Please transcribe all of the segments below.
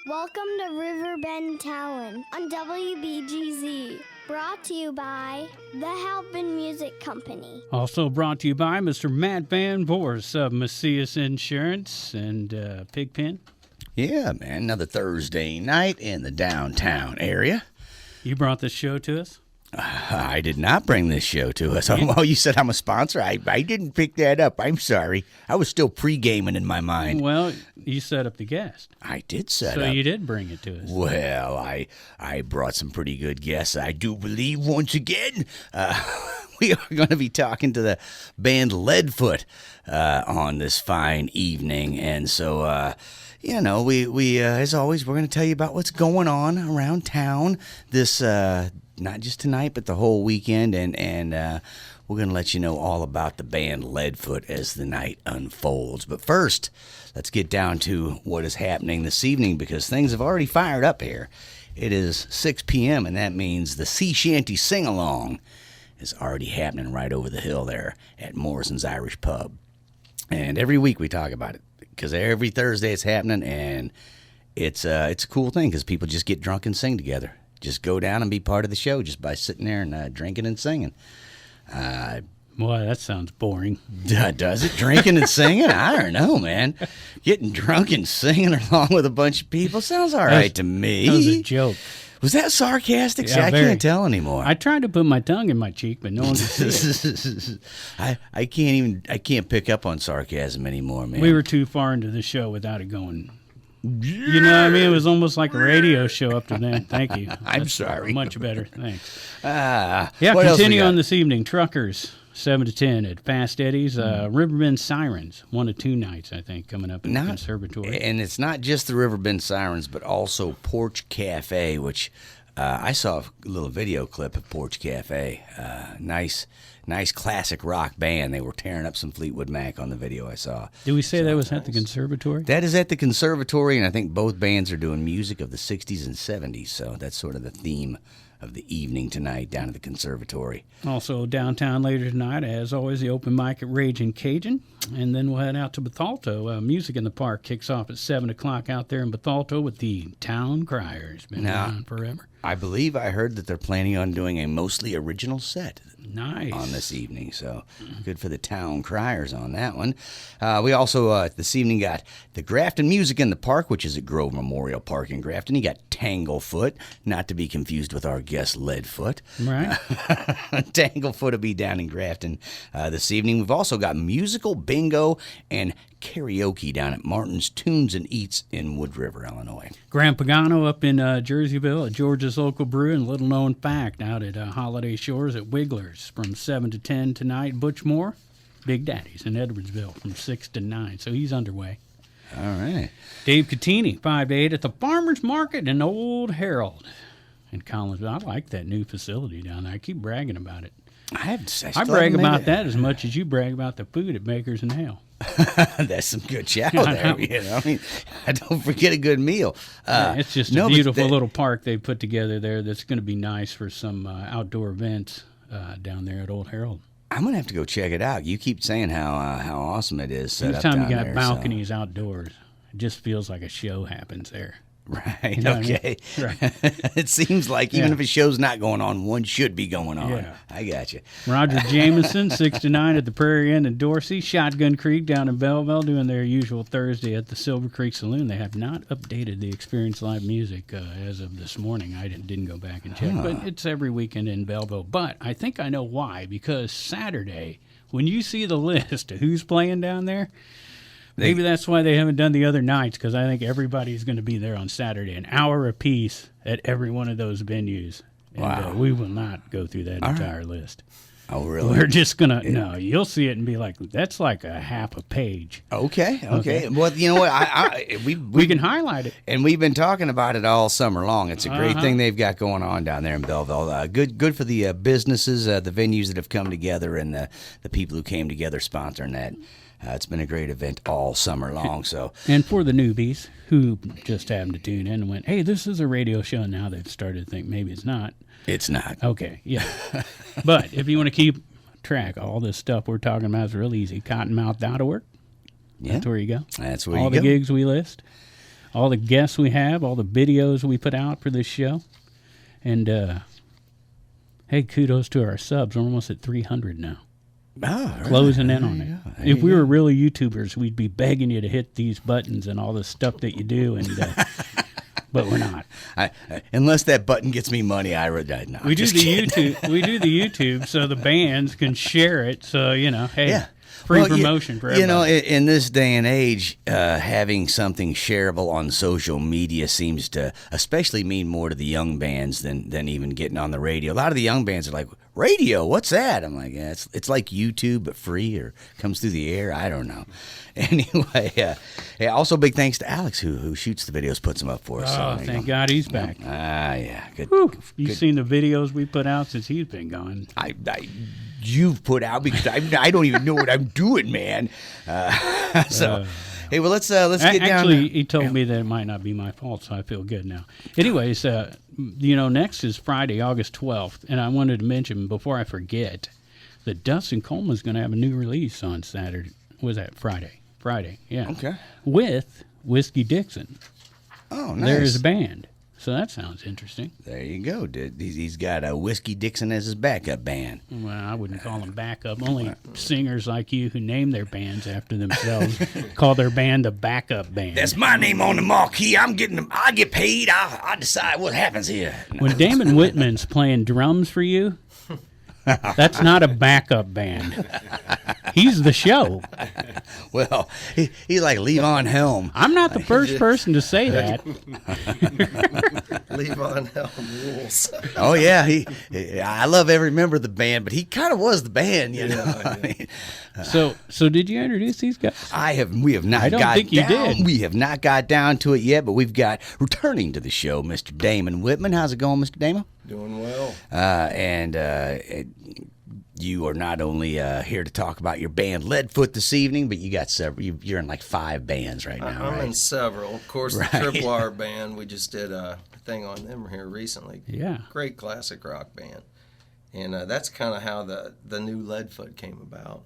Welcome to Riverbend Talon on WBGZ. Brought to you by the Halpin Music Company. Also brought to you by Mr. Matt Van Voorhis of Macias Insurance and Pigpen. Yeah, man, another Thursday night in the downtown area. You brought this show to us? I did not bring this show to us. Oh, you said I'm a sponsor? I didn't pick that up. I'm sorry. I was still pre-gaming in my mind. Well, you set up the guest. I did set up. So you did bring it to us. Well, I brought some pretty good guests. I do believe once again we are going to be talking to the band LeadFoot on this fine evening. And so, we as always, we're going to tell you about what's going on around town this not just tonight, but the whole weekend, and we're going to let you know all about the band LeadFoot as the night unfolds. But first, let's get down to what is happening this evening, because things have already fired up here. It is 6 p.m., and that means the Sea Shanty Sing-Along is already happening right over the hill there at Morrison's Irish Pub. And every week we talk about it, because every Thursday it's happening, and it's a cool thing, because people just get drunk and sing together. Just go down and be part of the show just by sitting there and drinking and singing. Boy, that sounds boring. Does it? Drinking and singing? I don't know, man. Getting drunk and singing along with a bunch of people sounds all right to me. That was a joke. Was that sarcastic? Yeah, I can't tell anymore. I tried to put my tongue in my cheek, but no one could see it. I can't pick up on sarcasm anymore, man. We were too far into the show without it going. You know what I mean? It was almost like a radio show up to then. Thank you. I'm sorry. Much better. Thanks. Yeah, continue on this evening. Truckers, 7 to 10 at Fast Eddie's. Riverbend Sirens, 1 to 2 nights, I think, coming up in the Conservatory. And it's not just the Riverbend Sirens, but also Porch Cafe, which I saw a little video clip of Porch Cafe. Nice classic rock band. They were tearing up some Fleetwood Mac on the video I saw. Did we say that was at the Conservatory? That is at the Conservatory, and I think both bands are doing music of the 60s and 70s, so that's sort of the theme of the evening tonight down at the Conservatory. Also downtown later tonight, as always, the open mic at Ragin, Cajun. And then we'll head out to Bethalto. Music in the Park kicks off at 7 o'clock out there in Bethalto with the Town Criers. Been around forever. I believe I heard that they're planning on doing a mostly original set. Nice. On this evening, so good for the Town Criers on that one. We also, this evening, got the Grafton Music in the Park, which is at Grove Memorial Park in Grafton. You got Tanglefoot, not to be confused with our guest LeadFoot. Right. Tanglefoot will be down in Grafton this evening. We've also got musical bingo and karaoke down at Martin's Tunes and Eats in Wood River, Illinois. Grand Pagano up in Jerseyville at George's Local Brew, and little known fact out at Holliday Shores at Wiggler's from 7 to 10 tonight. Butch Moore, Big Daddy's in Edwardsville from 6 to 9, so he's underway. All right. Dave Catini, 5 to 8 at the Farmers Market in Old Herald in Collinsville. I like that new facility down there. I keep bragging about it. I brag about that as much as you brag about the food at Baker's and Hale. That's some good chow there. You know? I mean, don't forget a good meal. It's just a beautiful little park they put together there that's going to be nice for some outdoor events down there at Old Herald. I'm going to have to go check it out. You keep saying how awesome it is set Anytime up down you got there, balconies outdoors, it just feels like a show happens there. Right, you know okay. I mean? Right. It seems like even if a show's not going on, one should be going on. Yeah. I got you. Roger Jameson, 6 to 9 at the Prairie Inn in Dorsey. Shotgun Creek down in Belleville doing their usual Thursday at the Silver Creek Saloon. They have not updated the Experience Live Music as of this morning. I didn't go back and check, but it's every weekend in Belleville. But I think I know why, because Saturday, when you see the list of who's playing down there, maybe that's why they haven't done the other nights, because I think everybody's going to be there on Saturday, an hour apiece at every one of those venues. And, wow. We will not go through that entire list. Oh, really? We're just going to, no, you'll see it and be like, that's like a half a page. Okay. Well, you know what? We can highlight it. And we've been talking about it all summer long. It's a great thing they've got going on down there in Belleville. Good for the businesses, the venues that have come together, and the people who came together sponsoring that. It's been a great event all summer long. So, and for the newbies who just happened to tune in and went, hey, this is a radio show, and now they've started to think maybe it's not. It's not. Okay, yeah. But if you want to keep track, all this stuff we're talking about is real easy. Cottonmouth.org. Yeah. That's where you go. That's where all you the go. gigs we list. all the guests we have, all the videos we put out for this show. And, hey, kudos to our subs. We're almost at 300 now. Oh, Closing in on it. There If you we go. were really YouTubers, we'd be begging you to hit these buttons and all the stuff that you do, and but we're not. Unless that button gets me money, no, We do just the kidding. YouTube. We do the YouTube so the bands can share it. So hey, Yeah. free Well, promotion for everybody. You know, in this day and age, having something shareable on social media seems to especially mean more to the young bands than even getting on the radio. A lot of the young bands are like, radio, what's that? I'm like, yeah, it's like YouTube, but free or comes through the air. I don't know. Anyway, yeah, also big thanks to Alex who shoots the videos, puts them up for us. Oh, So, thank God he's back. Yeah, good. Whew. You've good. seen the videos we put out since he's been gone. You've put out because I don't even know what I'm doing, man. Hey, well, let's get down. Actually, he told me that it might not be my fault, so I feel good now. Anyways, next is Friday, August 12th, and I wanted to mention before I forget that Dustin Coleman's going to have a new release on Saturday. Was that Friday? Friday, yeah. Okay. With Whiskey Dixon. Oh, nice. There is a band. So that sounds interesting. There you go, dude. He's got a Whiskey Dixon as his backup band. Well, I wouldn't call them backup. Only singers like you who name their bands after themselves call their band a backup band. That's my name on the marquee. I get paid. I decide what happens here. When Damon Whitman's playing drums for you, that's not a backup band. He's the show. Well, he's like Levon Helm. I'm not the first person to say that. Levon Helm rules. Oh yeah, I love every member of the band, but he kind of was the band, you know. I mean, So did you introduce these guys? we have not. I don't think you did. We have not got down to it yet, but we've got returning to the show, Mr. Damon Whitman. How's it going, Mr. Damon? Doing well. You are not only here to talk about your band LeadFoot this evening, but you got several. You're in like 5 bands right now, I'm right? in several. Of course, Right. the Triple R band, we just did a thing on them here recently. Yeah. Great classic rock band. And that's kind of how the new LeadFoot came about.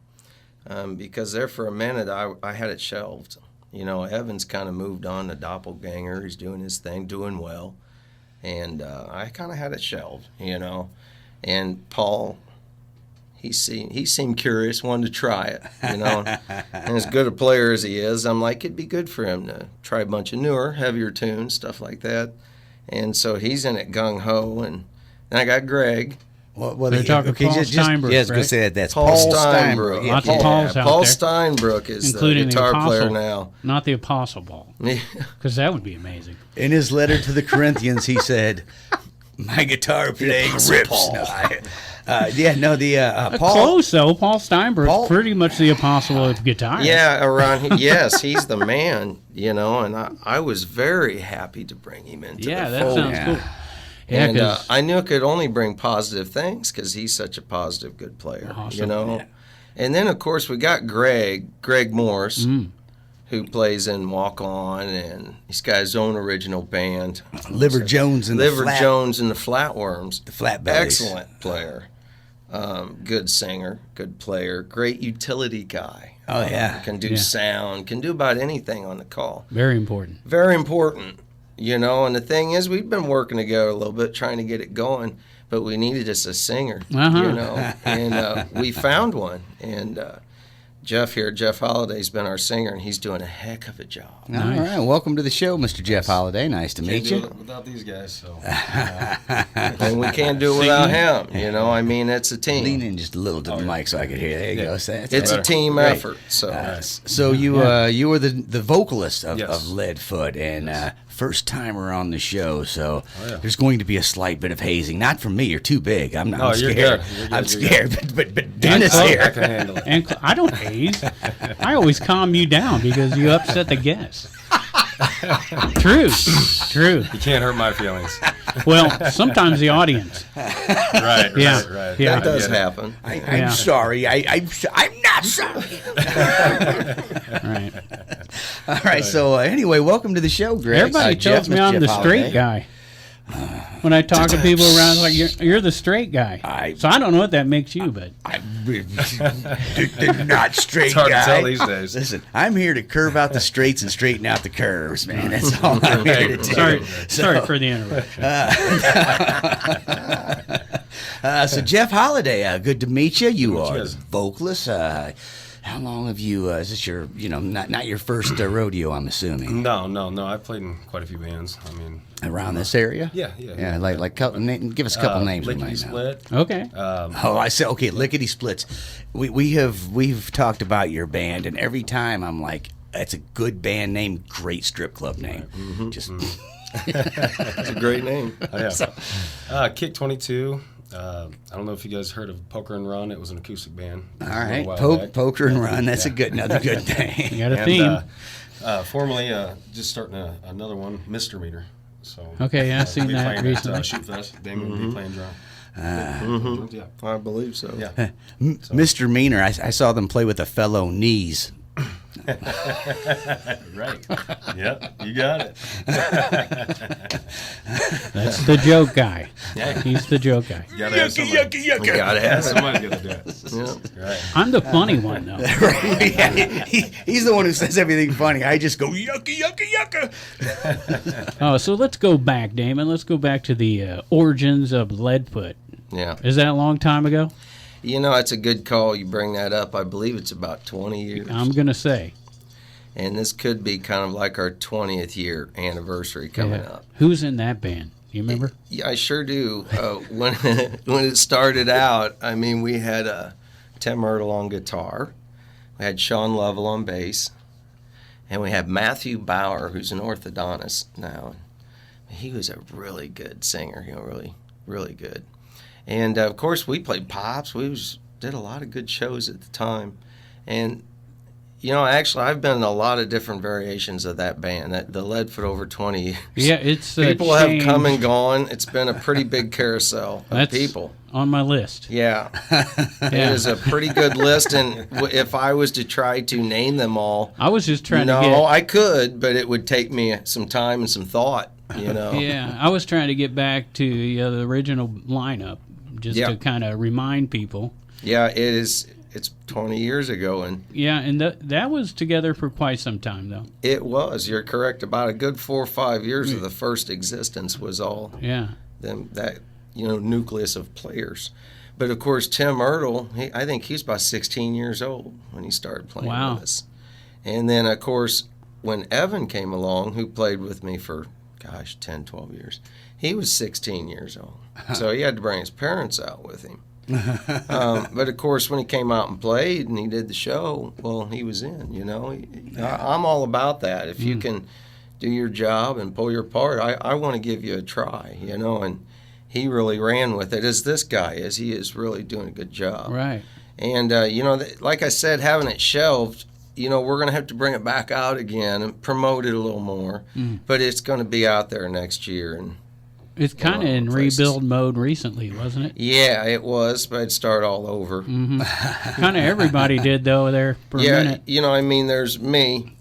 Because there for a minute, I had it shelved. You know, Evan's kind of moved on to Doppelganger. He's doing his thing, doing well. And I kind of had it shelved, you know. And Paul, he seemed curious, wanted to try it, you know. And as good a player as he is, I'm like, it'd be good for him to try a bunch of newer, heavier tunes, stuff like that. And so he's in it gung-ho. And then I got Greg. Well, They're talking Paul Steinbrook, Yeah, I was going right? to say that's Paul Steinbrook. Lots of Pauls out Paul there. Steinbrook is Including the guitar the player Apostle, now. not the Apostle Ball, because that would be amazing. In his letter to the Corinthians, he said, "My guitar playing rips." Paul. No, Paul. Close though. Paul Steinbrook's Paul- pretty much the apostle of guitar. Yeah, yes, he's the man, you know, and I was very happy to bring him into Yeah, the that fold. sounds cool. Yeah, And 'cause I knew it could only bring positive things because he's such a positive, good player, you Awesome. know. Yeah. And then, of course, we got Greg Morse, who plays in Walk On, and he's got his own original band. Liver Jones and Liver Jones and the Flatworms. The Flatbellies. Excellent player. Good singer, good player, great utility guy. Oh, yeah. Can do Yeah. sound, can do about anything on the call. very important. Very important, you know. And the thing is, we've been working together a little bit, trying to get it going, but we needed just a singer, Uh-huh. you know. And we found one. And Jeff Holliday's been our singer, and he's doing a heck of a job. All right, welcome to the show, Mr. Jeff Holliday. Nice to meet Can't do you. it without these guys. So And we can't do it without him, you know. I mean, it's a team. Lean in just a little to the mic so I could hear. There you go. It's a team Great. effort. So So you were the vocalist of Yes. LeadFoot and first timer on the show. So yeah. there's going to be a slight bit of hazing. Not from me. You're too big. I'm No, you're scared. good. You're good. I'm You're scared. But Dennis close. here. I can handle it. And I don't haze. I always calm you down because you upset the guests. True. You can't hurt my feelings. Well, sometimes the audience. Right. Yeah. Right. Yeah. that does I get it. happen. I'm Yeah. sorry. I'm not sorry. Right. All right. So anyway, welcome to the show, Greg. Everybody Jeff, tells me Mr. I'm Jeff the straight Holliday. guy. When I talk to people around, it's like you're the straight guy. So I don't know what that makes you, but They're not straight It's hard guy. to tell these days. Listen, I'm here to curve out the straights and straighten out the curves, man. That's all I'm here to do. sorry for the interruption. So Jeff Holliday, good to meet you. You are Cheers. the vocalist. How long have you? Is this your, not your first rodeo? I'm assuming No. I've played in quite a few bands. I mean, around this area. yeah. Give us a couple names. We Lickety might know. Split. Okay. I said okay. Lickety Splits. We've talked about your band, and every time I'm like, that's a good band name, great strip club name. Just It's a great name. Oh, yeah. Kick 22. I don't know if you guys heard of Poker and Run. It was an acoustic band. all right. A while back. Poker and Run. That's another good You name. got a theme. Formerly, just starting another one, Mr. Meter. So Okay, yeah, I've seen be that playing recently. At, Shoot Fest. Damon will be playing drum. Yeah. I believe so. Yeah. Mr. Meaner. I saw them play with a fellow knees. Right. Yep. You got it. That's the joke guy. Yeah. He's the joke guy. You gotta have somebody. You gotta have it. Somebody's gotta do it. Yeah. Right. I'm the funny one, though. Yeah, he's the one who says everything funny. I just go yucca yucca yucca. Oh, so let's go back, Damon. Let's go back to the origins of LeadFoot. Yeah. Is that a long time ago? It's a good call. You bring that up. I believe it's about 20 years. I'm going to say. And this could be kind of like our 20th year anniversary coming up. Who's in that band? You remember? Yeah, I sure do. When it started out, I mean, we had Tim Myrtle on guitar. We had Sean Lovell on bass. And we had Matthew Bauer, who's an orthodontist now. He was a really good singer, really, really good. And, of course, we played pops. We did a lot of good shows at the time. And, actually, I've been in a lot of different variations of that band, the Leadfoot over 20 years. Yeah, it's People have changed. come and gone. It's been a pretty big carousel of That's people. on my list. Yeah. It is a pretty good list. And if I was to try to name them all, I was just trying to no, get... I could, but it would take me some time and some thought, Yeah, I was trying to get back to the original lineup, just Yeah. to kind of remind people. Yeah, it is. It's 20 years ago, and Yeah, and that was together for quite some time, though. it was. You're correct. About a good 4 or 5 years of the first existence was all Yeah. that nucleus of players. But of course, Tim Myrtle, I think he was about 16 years old when he started playing Wow. with us. And then, of course, when Evan came along, who played with me for 10, 12 years, he was 16 years old. So he had to bring his parents out with him. But of course, when he came out and played and he did the show, well, he was in. I'm all about that. If you can do your job and pull your part, I want to give you a try. And he really ran with it, as this guy is. He is really doing a good job. Right. And like I said, having it shelved, we're going to have to bring it back out again and promote it a little more. But it's going to be out there next year. And It's kind of in places. rebuild mode recently, wasn't it? yeah, it was, but I'd start all over. Kind of everybody did, though, there for a minute. There's me,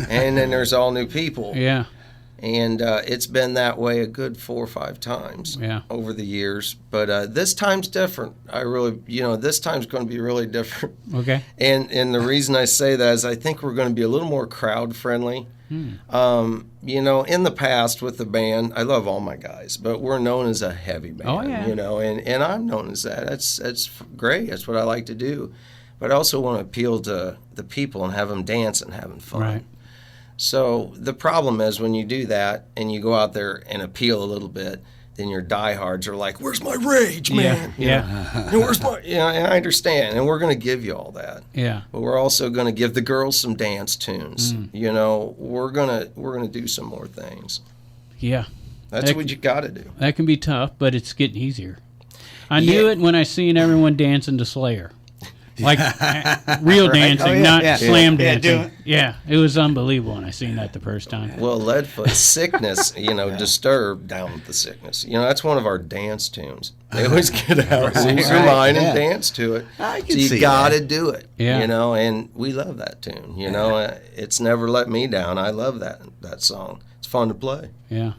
and then there's all new people. Yeah. And it's been that way a good 4 or 5 times over the years. But this time's different. This time's going to be really different. Okay. And the reason I say that is I think we're going to be a little more crowd friendly. In the past with the band, I love all my guys, but we're known as a heavy band. Oh, yeah. And I'm known as that. That's great. That's what I like to do. But I also want to appeal to the people and have them dance and having fun. Right. So the problem is when you do that and you go out there and appeal a little bit, then your diehards are like, "Where's my rage, man? Yeah. And where's my?" And I understand, and we're going to give you all that. Yeah. But we're also going to give the girls some dance tunes. We're gonna do some more things. Yeah. That's what you got to do. That can be tough, but it's getting easier. I knew it when I seen everyone dancing to Slayer. Like real dancing, not slam dancing. Yeah, it was unbelievable when I seen that the first time. Well, Leadfoot, Sickness, Disturbed, Down with the Sickness. That's one of our dance tunes. They always get out, lose your mind, and dance to it. I can so see you got to that. do it. Yeah. And we love that tune. It's never let me down. I love that song. It's fun to play. Yeah.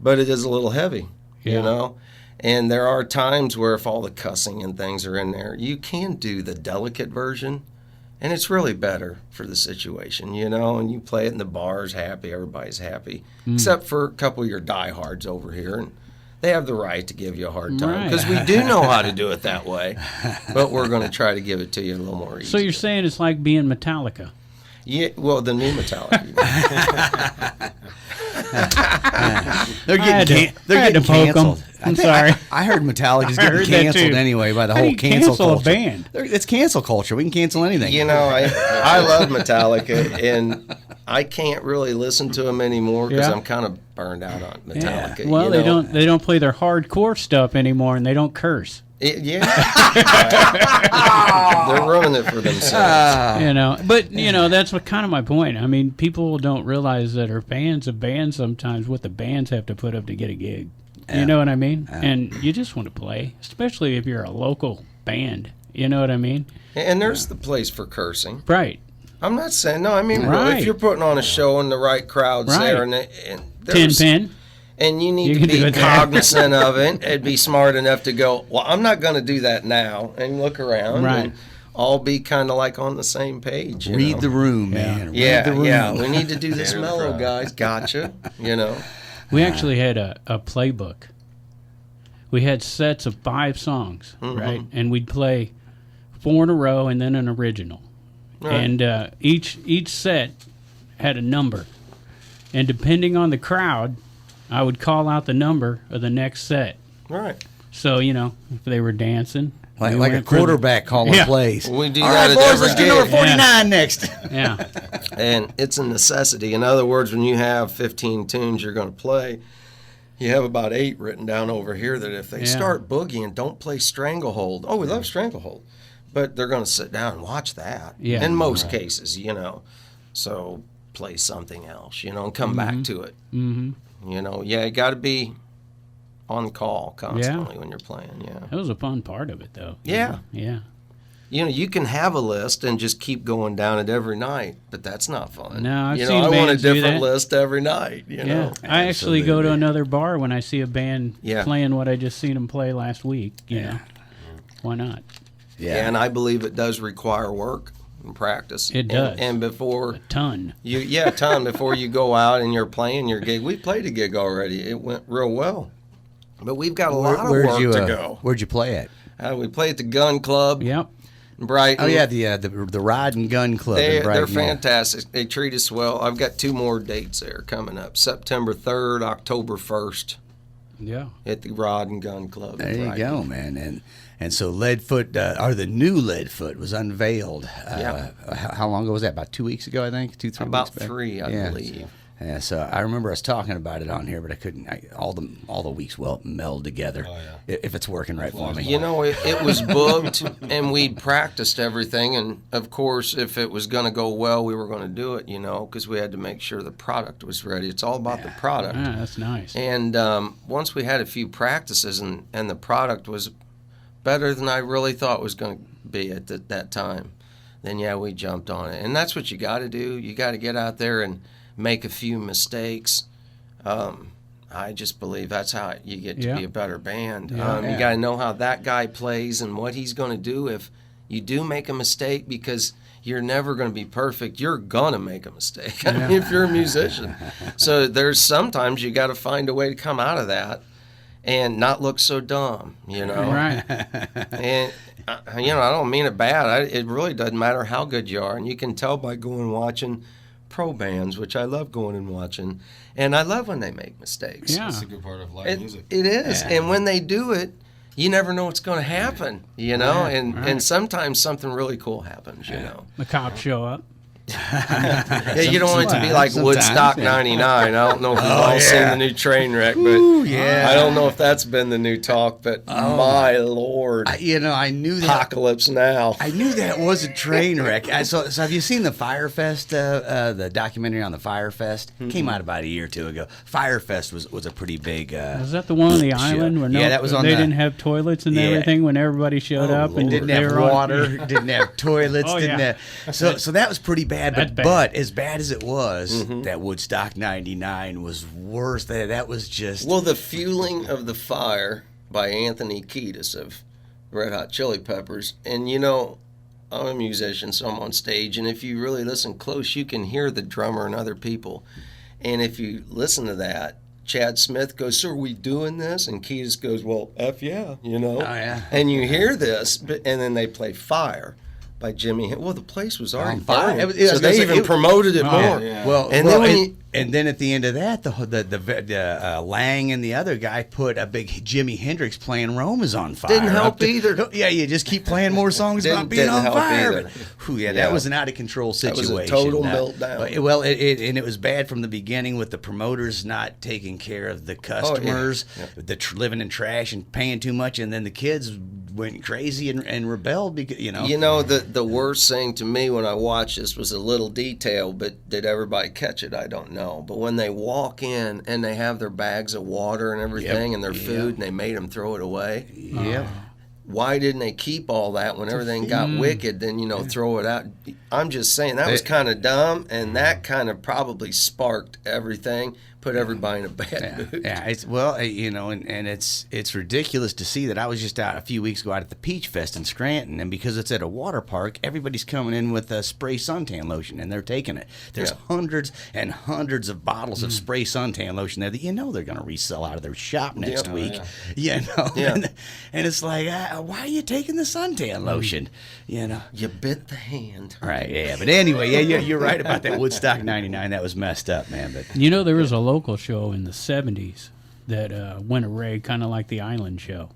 But it is a little heavy. you know? And there are times where if all the cussing and things are in there, you can do the delicate version, and it's really better for the situation, you know? And you play it in the bars, happy, everybody's happy, except for a couple of your diehards over here, and they have the right to give you a hard time because we do know how to do it that way, but we're going to try to give it to you a little more easy. So you're saying it's like being Metallica? Yeah, well, the new Metallica. They're getting canceled. I'm sorry. I heard Metallica's getting heard that canceled too. anyway by the How do whole you cancel cancel culture. a band? It's cancel culture. We can cancel anything. You know, I love Metallica, and I can't really listen to them anymore because I'm kind of burned out on Metallica. Well, you they know? don't play their hardcore stuff anymore, and they don't curse. Yeah, they're ruining it for themselves. You know, but you know that's what kind of my point. I mean, people don't realize that are fans of bands sometimes what the bands have to put up to get a gig. You know what I mean? And you just want to play, especially if you're a local band. You know what I mean? And there's the place for cursing. Right. I'm not saying no. I mean, Right. if you're putting on a show and the right crowd's Right. there, and Tin there's, Pin. and you need You to can do be it there. cognizant of it and be smart enough to go, well, I'm not going to do that now, and look around Right. and all be kind of like on the same page. You Read know? the room, man. Yeah, Read the room. yeah. We need to do this Enter the mellow, crowd. guys. Gotcha. You know. We actually had a playbook. We had sets of 5 songs, right? And we'd play 4 in a row and then an original. Right. And each set had a number. And depending on the crowd, I would call out the number of the next set. Right. So, you know, if they were dancing. Like we a went for the- quarterback calling Yeah. plays. We do All that right, at boys, every let's do gig. number 49 next. Yeah. And it's a necessity. In other words, when you have 15 tunes you're going to play, you have about 8 written down over here that if they start boogieing, don't play Stranglehold. Oh, we love Stranglehold. But they're going to sit down and watch that. Yeah. In most cases, you know. So play something else, you know, and come back to it. Mm-hmm. You know, you got to be on call constantly when you're playing, That was a fun part of it, though. Yeah. Yeah. You know, you can have a list and just keep going down it every night, but that's not fun. No, I've you know, seen I want a bands do different that. list every night. You Yeah. know, I actually go to Absolutely. another bar when I see a band Yeah. playing what I just seen them play last week. You know. Why not? Yeah. and I believe it does require work and practice. It does. And before Ton. a ton before you go out and you're playing your gig. We played a gig already. It went real well, but we've got a lot of work to go. Where'd you play at? We play at the Gun Club Yep. in Brighton. Oh, yeah, the Rod and Gun Club in They're Brighton. yeah. fantastic. They treat us well. I've got 2 more dates there coming up: September 3rd, October 1st. Yeah. At the Rod and Gun Club. There in you Brighton. go, man. And so LeadFoot, or the new LeadFoot, was unveiled. Yeah. How long ago was that? About 2 weeks ago, I think. 2-3 About weeks back? 3, I believe. Yeah, so I remember us talking about it on here, but I couldn't. All the weeks meld together. Oh, yeah. If it's working right for me. You know, it was booked, and we'd practiced everything. And, of course, if it was going to go well, we were going to do it, you know, because we had to make sure the product was ready. It's all about the product. Ah, that's nice. And once we had a few practices and the product was better than I really thought it was going to be at that time, then, yeah, we jumped on it. And that's what you got to do. You got to get out there and make a few mistakes. I just believe that's how you get to be a better band. You got to know how that guy plays and what he's going to do if you do make a mistake, because you're never going to be perfect. You're going to make a mistake if you're a musician. So there's sometimes you got to find a way to come out of that and not look so dumb, you know. Right. And, you know, I don't mean it bad. It really doesn't matter how good you are. And you can tell by going and watching pro bands, which I love going and watching. And I love when they make mistakes. Yeah. That's a good part of live music. It is. Yeah. And when they do it, you never know what's going to happen, you know. Right. And sometimes something really cool happens, you know. The cops show up. Yeah, you don't want it to be like sometimes, Woodstock yeah. '99. I don't know if you've all seen the new train wreck, but I don't know if that's been the new talk. But my Lord, I knew that. Apocalypse Now. I knew that was a train wreck. So have you seen the Firefest, the documentary on the Firefest? Came out about a year or 2 ago. Firefest was a pretty big. Was that the one on the island where that was on they the- didn't have toilets and Yeah. everything when everybody showed up and didn't they have were on- water, didn't have toilets, Oh, didn't yeah. have. So that was pretty bad. bad, That's bad. but as bad as it was, Mm-hmm. that Woodstock '99 was worse. That was just Well, the fueling of the fire by Anthony Kiedis of Red Hot Chili Peppers. And, you know, I'm a musician, so I'm on stage. And if you really listen close, you can hear the drummer and other people. And if you listen to that, Chad Smith goes, "So are we doing this?" And Kiedis goes, "Well, F yeah, you know." Oh, yeah. And you hear this, and then they play Fire by Jimmy. Well, the place was already On fire. burning, I was so gonna they say, even promoted it more. yeah. Well, And well, then when and, you- and then at the end of that, the Lang and the other guy put a big Jimi Hendrix playing "Rome is on Fire." Didn't help up to- either. Yeah, you just keep playing more songs about being Didn't on help fire. either. But, whew, yeah, Yeah. that was an out of control That situation. was a total meltdown. Well, it was bad from the beginning with the promoters not taking care of the customers, living in trash and paying too much, and then the kids went crazy and rebelled because You know, the worst thing to me when I watched this was a little detail, but did everybody catch it? I don't know. But when they walk in and they have their bags of water and everything and their food, and they made them throw it away, yeah. why didn't they keep all that when everything got wicked, then, you know, throw it out? I'm just saying, that was kind of dumb, and that kind of probably sparked everything, put everybody in a bad mood. Yeah, it's you know, and it's ridiculous to see that. I was just out a few weeks ago out at the Peach Fest in Scranton, and because it's at a water park, everybody's coming in with spray suntan lotion, and they're taking it. There's hundreds and hundreds of bottles of spray suntan lotion there that you know they're going to resell out of their shop next week. You know, and it's like, why are you taking the suntan lotion? You know, You bit the hand. right? Yeah, but anyway, yeah, you're right about that Woodstock '99. That was messed up, man. But You know, there was a local show in the 70s that went array, kind of like the Island Show.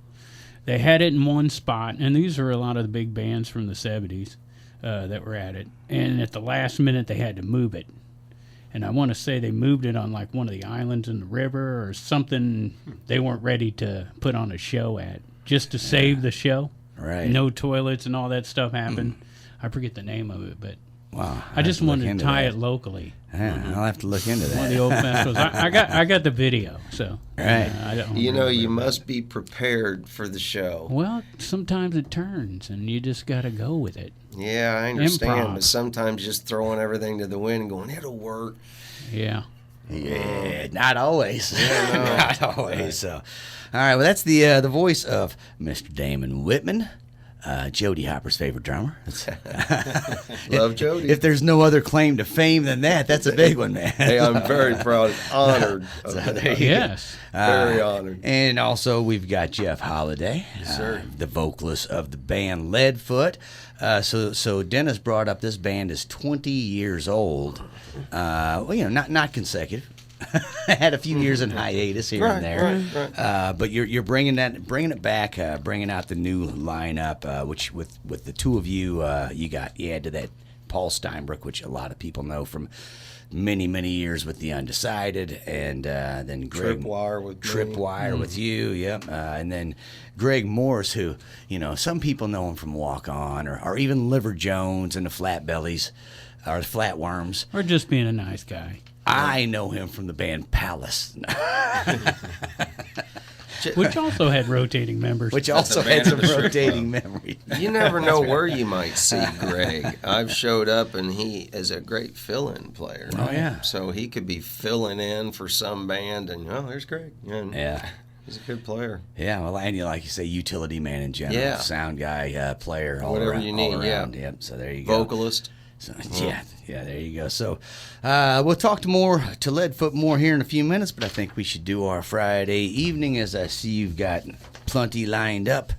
They had it in one spot, and these are a lot of the big bands from the 70s that were at it. And at the last minute, they had to move it. And I want to say they moved it on like one of the islands in the river or something they weren't ready to put on a show at, just to save the show. Right. No toilets and all that stuff happened. I forget the name of it, but wow, I just wanted to into tie that. it locally. Yeah, I'll have to look into One of that. the old festivals. I got the video, so Right. I don't You know, remember. you must be prepared for the show. Well, sometimes it turns, and you just got to go with it. Yeah, I understand, Improv. but sometimes just throwing everything to the wind and going, it'll work. Yeah. Yeah, not always. Not always. So, all right. Well, that's the voice of Mr. Damon Whitman, Jody Hopper's favorite drummer. Love Jody. If there's no other claim to fame than that, that's a big one, man. Hey, I'm very proud and honored. Of there that. you go. Yes. Very honored. And also, we've got Jeff Holliday, sir. the vocalist of the band LeadFoot. So Dennis brought up this band is 20 years old. Well, you know, not consecutive. Had a few years in hiatus here and there, right. but you're bringing it back, bringing out the new lineup, which with the two of you, you add to that Paul Steinbrook, which a lot of people know from many years with the Undecided, and then Greg Tripwire with me. Tripwire with you, yep, and then Greg Morse, who some people know him from Walk On, or even Liver Jones and the Flatbellies, or the Flatworms. Or just being a nice guy. I know him from the band Palace, Which also had rotating members. which also had some rotating memory. You never know where you might see Greg. I've showed up, and he is a great fill-in player. Oh, yeah. So he could be filling in for some band, and there's Greg. And Yeah. he's a good player. Yeah, well, and like you say, utility man in general, Yeah. sound guy, player, all Whatever around, you need, all yeah. around. Yep. So there you go. Vocalist. So, yeah, there you go. So we'll talk to LeadFoot more here in a few minutes, but I think we should do our Friday evening, as I see you've got plenty lined up.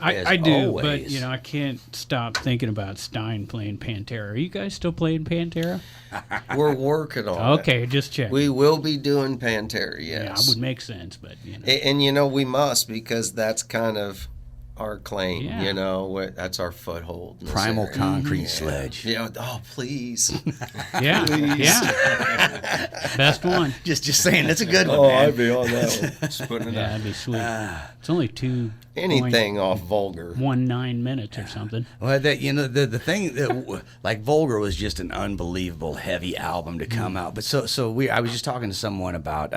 as I do, always. but I can't stop thinking about Stein playing Pantera. Are you guys still playing Pantera? We're working on it. Okay, just check. We will be doing Pantera, Yeah, yes. it would make sense, but And we must, because that's kind of our claim, Yeah. That's our foothold. in this Primal area. Concrete Sledge. Yeah, oh, please. yeah, best one. Just saying, that's a good one, man. be on that one. Just putting it Yeah, out. that'd be sweet. It's only 2. Anything off Vulgar. 19 minutes or something. Well, the thing that like Vulgar was just an unbelievable heavy album to come out. But I was just talking to someone about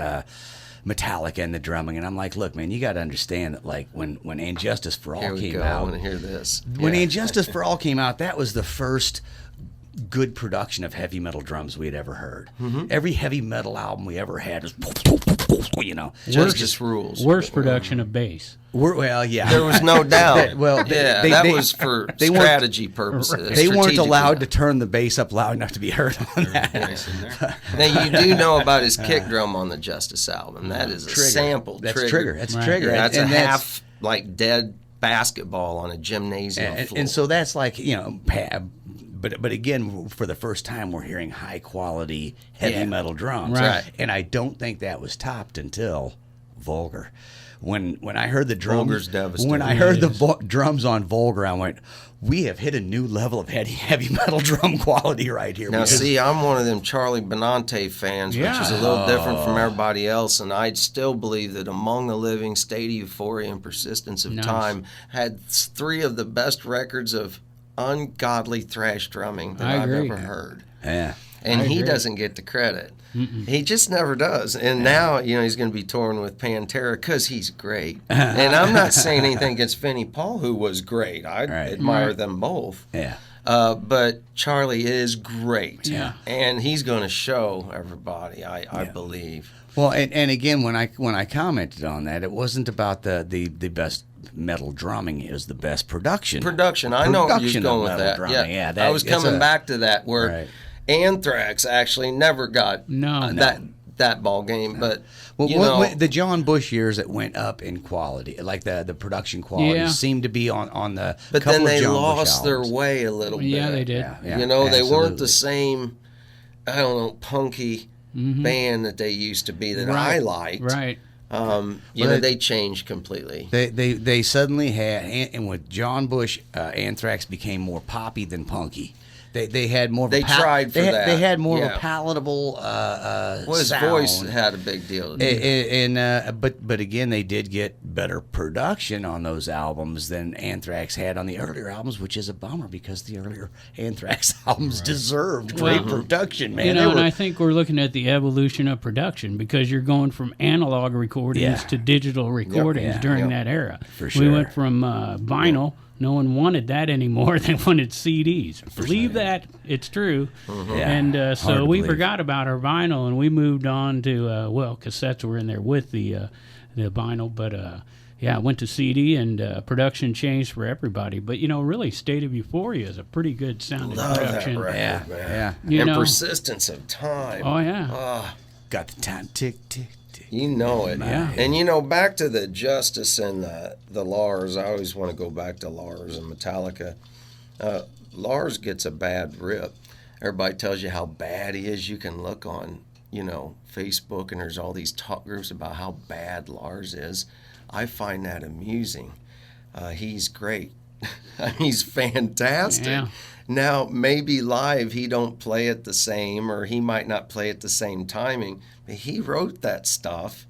Metallica and the drumming, and I'm like, look, man, you got to understand that like when And Justice for All Here we came go. I out, want to hear this. when Yeah. And Justice for All came out, that was the first good production of heavy metal drums we had ever heard. Mm-hmm. Every heavy metal album we ever had was, just rules. Worst production of bass. Well, yeah. There was no doubt. They was for they weren't- strategy purposes. They weren't strategically. allowed to turn the bass up loud enough to be heard on that. Now, you do know about his kick drum on the Justice album. That is a sample That's trigger. trigger. That's Right. trigger. Yeah, that's And a that's- half, like, dead basketball on a gymnasium floor. And so that's like, but again, for the first time, we're hearing high quality heavy metal drums. Right. And I don't think that was topped until Vulgar. When I heard the drums, Vulgar's devastating. when I heard the drums on Vulgar, I went, we have hit a new level of heavy metal drum quality right here. Now, see, I'm one of them Charlie Benante fans, which is a little different from everybody else, and I still believe that Among the Living, State of Euphoria, and Persistence of Time had 3 of the best records of ungodly thrash drumming that I've agree. ever heard. Yeah. And he agree. doesn't get the credit. He just never does. And now, he's going to be touring with Pantera because he's great. And I'm not saying anything against Finney Paul, who was great. I admire them both. Yeah. But Charlie is great. Yeah. And he's going to show everybody, I believe. Well, and again, when I commented on that, it wasn't about the best metal drumming; it was the best production. I know where you're Production going of with metal that. drumming. Yeah, Yeah, I was coming back to that where Right. Anthrax actually never got that ball game, but the John Bush years, it went up in quality, like the production quality seemed to be on the. But couple then they of John lost Bush their albums. way a little bit. Yeah, they did. Yeah, They weren't absolutely. the same, I don't know, punky band that they used to be that I liked. Right. They changed completely. They suddenly had, and with John Bush, Anthrax became more poppy than punky. They had more. They tried for that. They had more of Yeah. a palatable. His sound. voice had a big deal. To do. But again, they did get better production on those albums than Anthrax had on the earlier albums, which is a bummer because the earlier Anthrax albums deserved great production, man. And I think we're looking at the evolution of production because you're going from analog recordings to digital recordings during that era. For sure. We went from vinyl. No one wanted that anymore. They wanted CDs. Believe that. It's true. Yeah. And Hard so to we believe. forgot about our vinyl, and we moved on to, cassettes were in there with the vinyl. But, I went to CD, and production changed for everybody. But, really, State of Euphoria is a pretty good sounding Love that production. record, Yeah, man. yeah. You And know, Persistence of Time. oh, yeah. Got the time tick tick tick. You know it. Yeah. And back to the Justice and the Lars, I always want to go back to Lars and Metallica. Lars gets a bad rip. Everybody tells you how bad he is. You can look on, Facebook, and there's all these talk groups about how bad Lars is. I find that amusing. He's great. He's fantastic. Yeah. Now, maybe live he don't play it the same, or he might not play it the same timing, but he wrote that stuff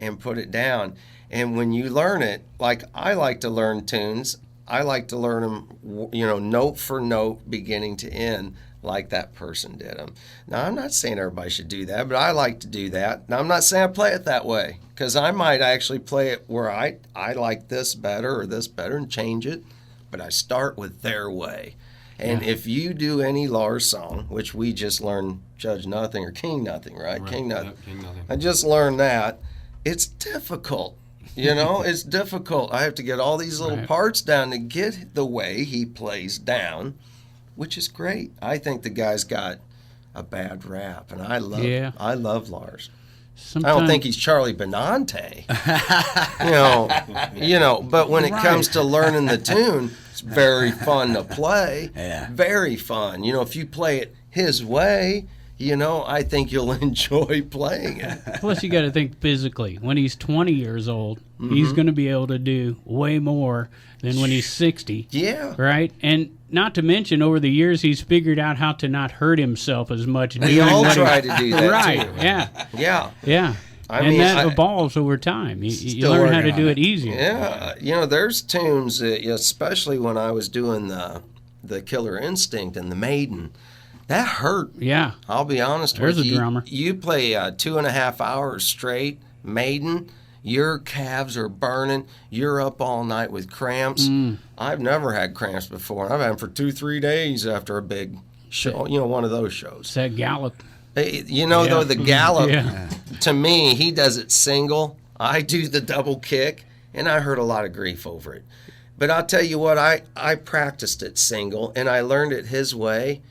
and put it down. And when you learn it, like I like to learn tunes, I like to learn them, note for note, beginning to end, like that person did them. Now, I'm not saying everybody should do that, but I like to do that. Now, I'm not saying I play it that way, because I might actually play it where I like this better or this better and change it, but I start with their way. And if you do any Lars song, which we just learned Judge Nothing or King Nothing, right? King Nothing. Yep, King Nothing. I just learned that. It's difficult. It's difficult. I have to get all these little parts down to get the way he plays down, which is great. I think the guy's got a bad rap, and I love Lars. I don't think he's Charlie Benante. But when it comes to learning the tune, it's very fun to play. Yeah. Very fun. If you play it his way, I think you'll enjoy playing it. Plus, you got to think physically. When he's 20 years old, he's going to be able to do way more than when he's 60. Yeah. Right? And not to mention, over the years, he's figured out how to not hurt himself as much. We all try to do that, right, too. yeah. Yeah. Yeah. That evolves over time. You learn how to do it easier. Yeah. There's tunes, especially when I was doing the Killer Instinct and the Maiden, that hurt. Yeah. I'll be honest There's with you. a drummer. You play 2.5 hours straight, Maiden, your calves are burning. You're up all night with cramps. I've never had cramps before. I've had them for 2-3 days after a big show, one of those shows. It's that gallop. Though, the gallop, Yeah. to me, he does it single. I do the double kick, and I heard a lot of grief over it. But I'll tell you what, I practiced it single, and I learned it his way,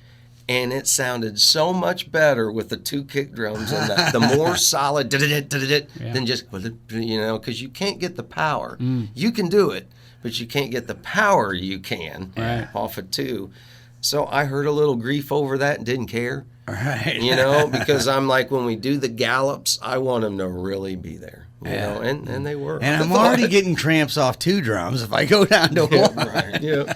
and it sounded so much better with the 2 kick drums and the more solid than just, because you can't get the power. You can do it, but you can't get the power you can off of 2. So I heard a little grief over that and didn't care. Right. Because I'm like, when we do the gallops, I want them to really be there. And they were. And I'm already getting cramps off 2 drums if I go down to 1. Right. Yeah.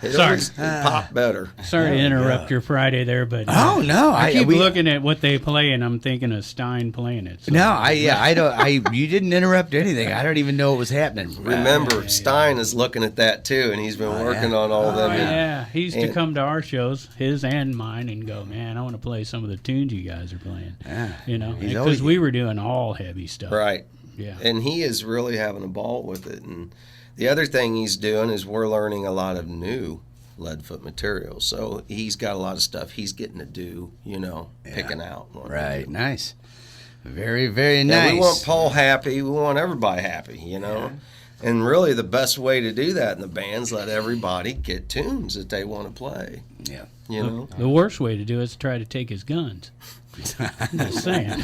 It Sorry. always pop better. Sorry to interrupt your Friday there, but Oh no! I keep looking at what they play, and I'm thinking of Stein playing it. So. No, I don't. You didn't interrupt anything. I don't even know what was happening. Remember, Stein is looking at that too, and he's been working on all them. Yeah, he used to come to our shows, his and mine, and go, man, I want to play some of the tunes you guys are playing. Yeah. Because we were doing all heavy stuff. Right. Yeah. And he is really having a ball with it. And the other thing he's doing is we're learning a lot of new LeadFoot material. So he's got a lot of stuff he's getting to do, picking out. Right. Nice. Very, very nice. And we want Paul happy. We want everybody happy, Yeah. And really the best way to do that in the band's let everybody get tunes that they want to play. Yeah. The worst way to do it is to try to take his guns. I'm just saying.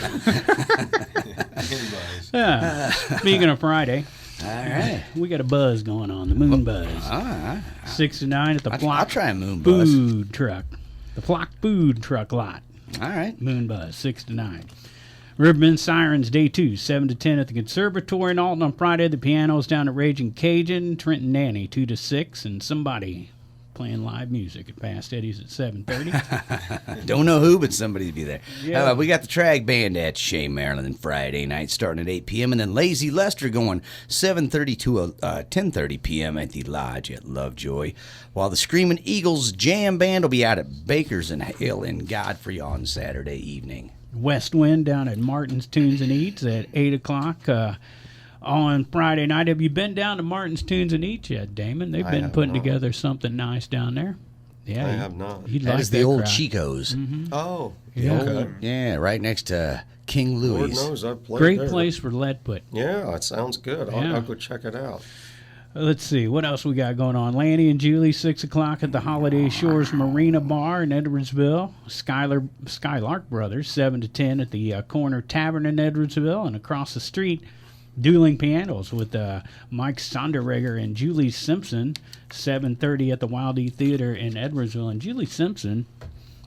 Speaking of Friday, All right. we got a buzz going on, the MoonBuzz. All right. 6 to 9 at the I'll Flock try a MoonBuzz. Food Truck. The Flock Food Truck lot. All right. MoonBuzz, 6 to 9. Riverbend Sirens, Day 2, 7 to 10 at the Conservatory in Alton on Friday. The piano's down at Ragin, Cajun. Trent and Nanney, 2 to 6. And somebody playing live music at Past Eddie's at 7:30. Don't know who, but somebody to be there. Yeah. We got the Tragg Band at Chez, Marilyn, Friday night starting at 8 p.m. And then Lazy Lester going 7:30 to 10:30 p.m. at the Lodge at Lovejoy. While the Screaming Eagles Jam Band will be out at Baker's and Hale in Godfrey on Saturday evening. Westwind down at Martin's Tunes and Eats at 8 o'clock on Friday night. Have you been down to Martin's Tunes and Eats yet, Damon? They've been putting together something nice down there. Yeah, I have not. You'd That like is the old crowd. Chico's. Oh, Yeah. okay. Yeah, right next to King Lord Louis. knows I've played Great there. place for LeadFoot. Yeah, it sounds good. Yeah. I'll go check it out. Let's see, what else we got going on? Lanny and Julie, 6 o'clock at the Holiday Shores Marina Bar in Edwardsville. Skylark Brothers, 7 to 10 at the Corner Tavern in Edwardsville. And across the street, Dueling Pianos with Mike Sonderregger and Julie Simpson, 7:30 at the Wild E Theater in Edwardsville. And Julie Simpson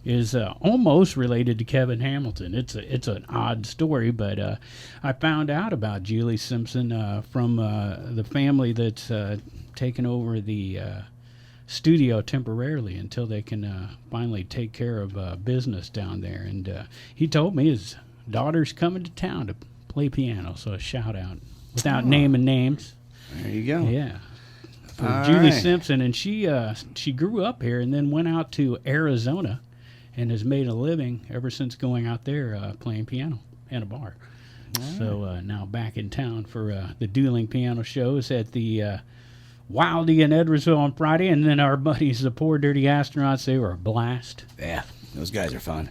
is almost related to Kevin Hamilton. It's an odd story, but I found out about Julie Simpson from the family that's taken over the studio temporarily until they can finally take care of business down there. And he told me his daughter's coming to town to play piano, so a shout out without naming names. There you go. Yeah. For All Julie right. Simpson, and she grew up here and then went out to Arizona and has made a living ever since going out there playing piano in a bar. So now back in town for the Dueling piano shows at the Wildy in Edwardsville on Friday, and then our buddies, the Poor Dirty Astronauts, they were a blast. Yeah, those guys are fun.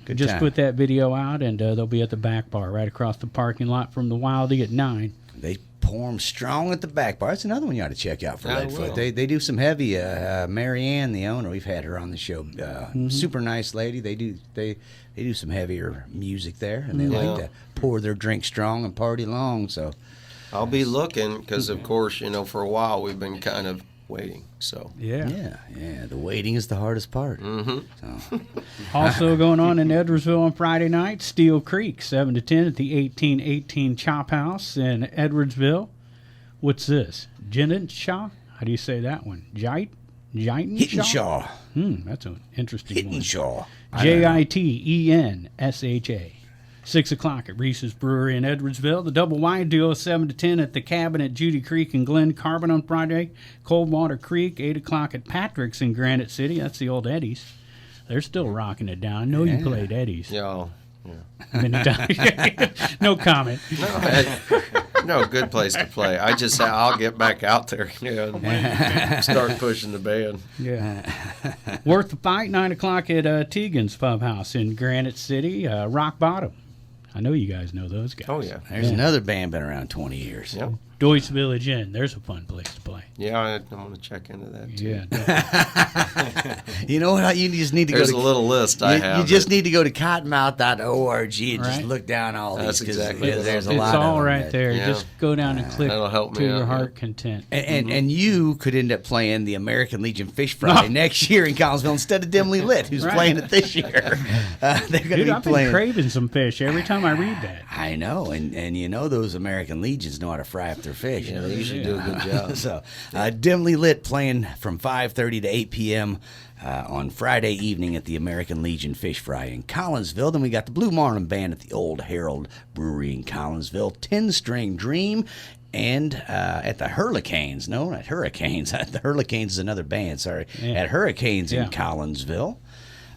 Good Just time. put that video out, and they'll be at the back bar right across the parking lot from the Wildy at 9. They pour 'em strong at the back bar. It's another one you ought to check out for I LeadFoot. will. They do some heavy. Marianne, the owner, we've had her on the show. Super nice lady. They do some heavier music there, and they like to pour their drink strong and party long. So I'll be looking because, of course, for a while we've been kind of waiting. So yeah. The waiting is the hardest part. Mm-hmm. So Also going on in Edwardsville on Friday night, Steel Creek, 7 to 10 at the 1818 Chop House in Edwardsville. What's this? Jinnenshaw? How do you say that one? Hittenshaw. That's an interesting one. Hittenshaw. Jitensha. 6 o'clock at Reese's Brewery in Edwardsville. The Double Wide Duo, 7 to 10 at the Cabin at Judy Creek and Glen Carbon on Friday. Coldwater Creek, 8 o'clock at Patrick's in Granite City. That's the old Eddie's. They're still rocking it down. I know you played Eddie's yeah. many times. No comment. No, good place to play. I'll get back out there and start pushing the band. Yeah. Worth the fight, 9 o'clock at Tegan's Pub House in Granite City, Rock Bottom. I know you guys know those guys. Oh, yeah. There's another band been around 20 years. Yep. Deutsch Village Inn. There's a fun place to play. Yeah, I'm going to check into that, too. Yeah. You know what? You just need to There's go to a little list I have. You just need to go to cottonmouth.org and just Right. look down all That's these. 'cause exactly what there's a It's lot of all them right that- there. Yeah. Just go down and click That'll help to me your out, heart yeah. content. And you could end up playing the American Legion Fish Fry next year in Collinsville instead of Dimly Lit, who's Right. playing it this year. They're going to Dude, be I've been playing. craving some fish every time I read that. I know, and you know those American Legions know how to fry up their fish. Yeah, they usually do a good job. So, Dimly Lit playing from 5:30 to 8 p.m. On Friday evening at the American Legion Fish Fry in Collinsville. Then we got the Blue Marlin Band at the Old Herald Brewery in Collinsville. 10-String Dream. And at the Hurricanes. No, not Hurricanes. The Hurricanes is another band, sorry. Yeah. At Hurricanes in Yeah. Collinsville.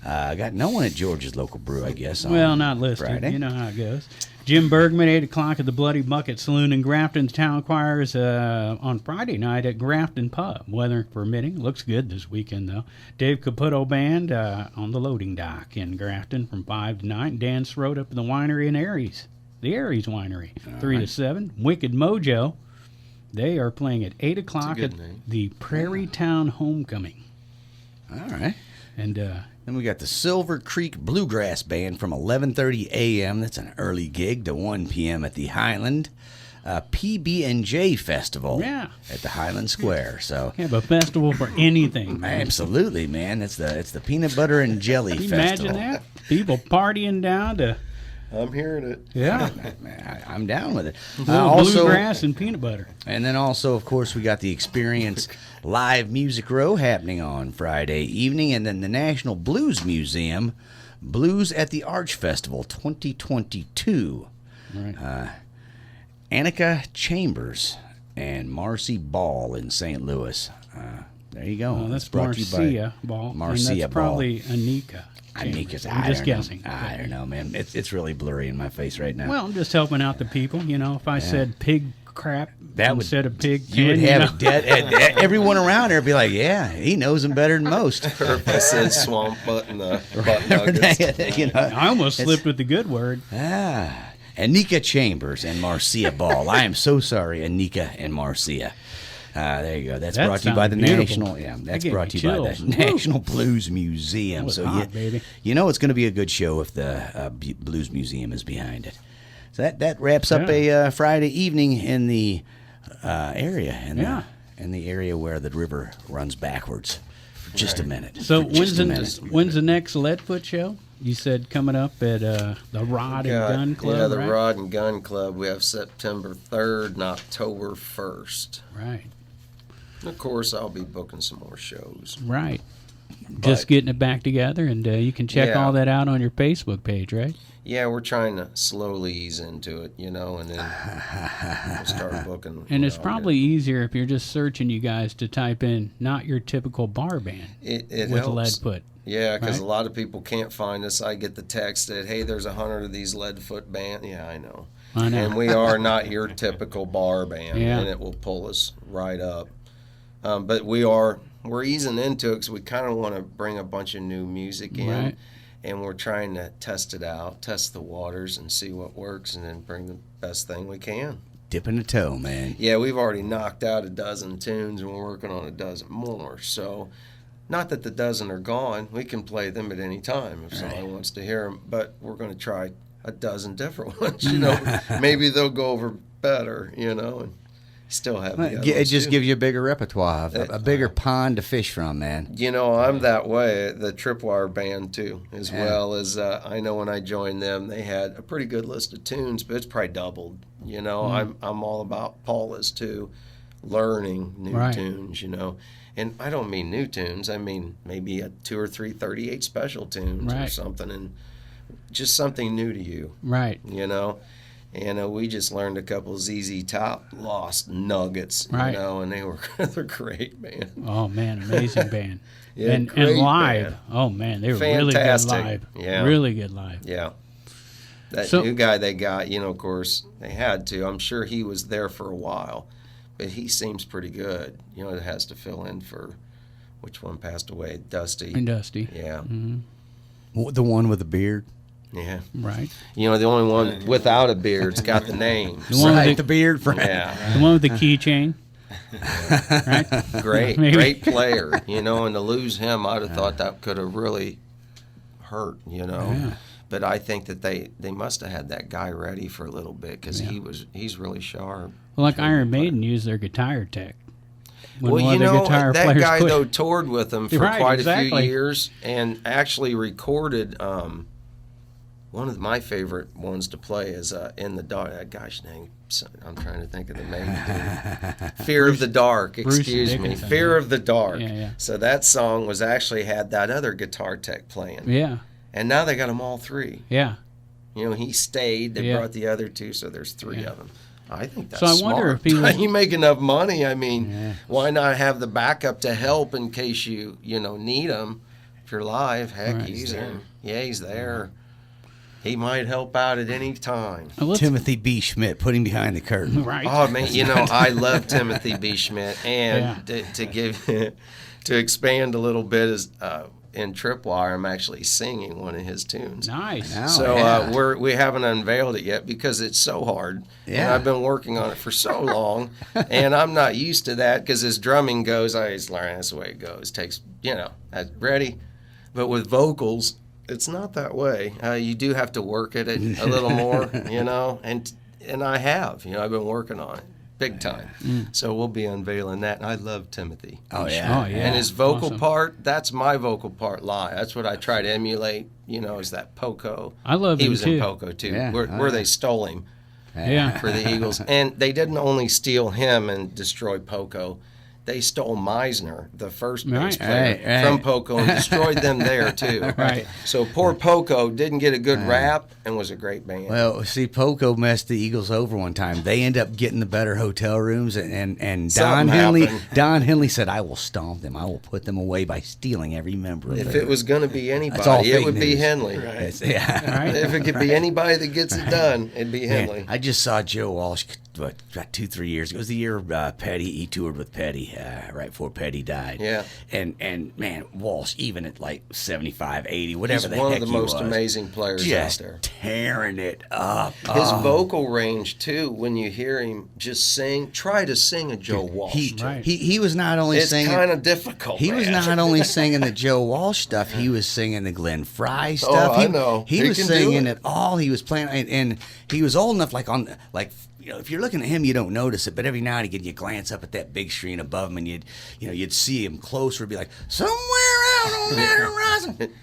Got no one at George's local brew, I guess. on Well, not listed. Friday. You know how it goes. Jim Bergman, 8 o'clock at the Bloody Bucket Saloon in Grafton. The town choir is on Friday night at Grafton Pub. Weather permitting. Looks good this weekend, though. Dave Caputo Band on the loading dock in Grafton from 5 to 9. Dan Srode up at the winery in Aries. The Aries Winery, 3 to 7. Wicked Mojo, they are playing at 8 o'clock good at name. the Prairie Town Homecoming. All right. And Then we got the Silver Creek Bluegrass Band from 11:30 a.m. That's an early gig to 1 p.m. at the Highland PB&J Festival Yeah. at the Highland Square. So have a festival for anything, man. absolutely, man. It's the peanut butter and jelly Can you festival. imagine that? People partying down to, I'm hearing it. yeah, Man, I'm down with it. bluegrass and peanut butter. And then also, of course, we got the Experience Live Music Row happening on Friday evening, and then the National Blues Museum, Blues at the Arch Festival 2022. Right. Annika Chambers and Marcy Ball in St. Louis. There you go. Well, that's brought to you by Marcia Ball. Marcia and that's Ball. probably Anika. Anika's. I'm just guessing. I don't know, man. It's really blurry in my face right now. Well, I'm just helping out the people. You know, if I said pig crap That would- instead of pig you would pen, have know? it dead. Everyone around there would be like, "Yeah, he knows them better than most." Or if I said swamp butt and the butt nuggets. You know. I almost slipped with the good word. Anika Chambers and Marcia Ball. I am so sorry, Anika and Marcia. There you go. That's That brought to you by the sounds beautiful. National. Yeah, That that's gave brought to me you by chills. the National Blues Museum. That was So hot, baby. you know it's going to be a good show if the Blues Museum is behind it. So that wraps up a Friday evening in the area, in the area where the river runs backwards. For just a minute. So For just a minute. when's the next LeadFoot show? You said coming up at the Rod and Gun Club, Yeah, the right? Rod and Gun Club. We have September 3rd and October 1st. Right, And of course, I'll be booking some more shows. right. Just getting it back together, and you can check Yeah. all that out on your Facebook page, right? Yeah, we're trying to slowly ease into it, and then we'll start booking. And it's I'll probably easier if you're just searching you guys to type in not your typical bar band get- it with helps. LeadFoot. Yeah, because right? a lot of people can't find us. I get the text that, hey, there's 100 of these LeadFoot band. Yeah, I know. I know. And we are not your typical bar band, Yeah. and it will pull us right up. But we're easing into it because we kind of want to bring a bunch of new music in, Right. and we're trying to test it out, test the waters, and see what works, and then bring the best thing we can. Dipping a toe, man. Yeah, we've already knocked out a dozen tunes, and we're working on a dozen more. So, not that the dozen are gone. We can play them at any time if somebody wants to hear them. But we're going to try a dozen different ones. Maybe they'll go over better. And still have the other It ones, just too. gives you a bigger repertoire, a bigger pond to fish from, man. I'm that way. The Tripwire band too, as well as I know when I joined them, they had a pretty good list of tunes, but it's probably doubled. I'm all about Paula's too, learning new Right. tunes. And I don't mean new tunes. I mean maybe 2 or 3 38 special tunes or Right. something, and just something new to you. Right. And we just learned a couple ZZ Top Lost nuggets, Right. and they're great, man. Oh man, amazing band. Yeah, and great live. band. Oh man, they were really good Fantastic. live. Yeah. Really good live. Yeah. That new guy they got, of course, they had to. I'm sure he was there for a while, but he seems pretty good. It has to fill in for, which one passed away? Dusty. And Dusty. Yeah. The one with the beard. Yeah. Right. The only one without a beard's got the name. The one Right, the beard friend. Yeah. The one with the keychain. Right? Great player, and to lose him, I'd have thought that could have really hurt, Yeah. But I think that they must have had that guy ready for a little bit because he's really sharp. Well, like Iron Maiden used their guitar tech. When Well, one of the guitar that players guy quit. though toured with them for Right, quite a few exactly. years and actually recorded. One of my favorite ones to play is "In the Dark." That guy's name. I'm trying to think of the name. Fear of the Dark. Excuse me. Dickinson, Fear of the Dark. Yeah. So that song was actually had that other guitar tech playing. Yeah. And now they got them all three. Yeah. He stayed. They Yeah. brought the other two, so there's three of them. I think that's So I smart. wonder if he was- You make enough money. I mean, why not have the backup to help in case you need him if you're live? Heck, Right. use him. Yeah, he's there. He might help out at any time. Well, let's- Timothy B. Schmidt, put him behind the curtain. Right. Oh man, I love Timothy B. Schmidt, and to give to expand a little bit is in Tripwire, I'm actually singing one of his tunes. Nice. Now- So yeah. we haven't unveiled it yet because it's so hard. And Yeah. I've been working on it for so long, and I'm not used to that because as drumming goes, I just learn that's the way it goes. Takes ready, but with vocals, it's not that way. You do have to work at it a little more, and I have. I've been working on it big time. So we'll be unveiling that. And I love Timothy. Oh, yeah. Oh, yeah. And his vocal Awesome. part, that's my vocal part live. That's what I try to emulate, is that Poco. I love He him, was too. in Poco, too, Yeah. where, Oh, where yeah. they stole him Yeah. for the Eagles. And they didn't only steal him and destroy Poco. They stole Meisner, the first bass Right. player, Right. from Poco and destroyed them there, too. Right. So poor Poco didn't get a good rap and was a great band. Well, see, Poco messed the Eagles over one time. They end up getting the better hotel rooms, and Don Something Henley. happened. Don Henley said, "I will stomp them. I will put them away by stealing every member of if their-" it was going to be That's all anybody, it fake would be news. Henley. It's- yeah. Right. If it could be anybody that gets it done, it'd be Man, Henley. I just saw Joe Walsh about 2-3 years ago. It was the year Petty. He toured with Petty right before Petty died. Yeah. And man, Walsh, even at like 75, 80, whatever He's the one heck of the he most was, amazing players just out there. tearing it up. His vocal range too, when you hear him just sing, try to sing a Joe Walsh. Right. He was not only It's singing. kind of difficult. He was man. not only singing the Joe Walsh stuff, he was singing the Glenn Fry Oh, stuff. I know. He He was can do singing it. it all. He was playing, and he was old enough, if you're looking at him, you don't notice it, but every now and again you glance up at that big screen above him, and you'd see him closer, be like, somewhere out on that horizon.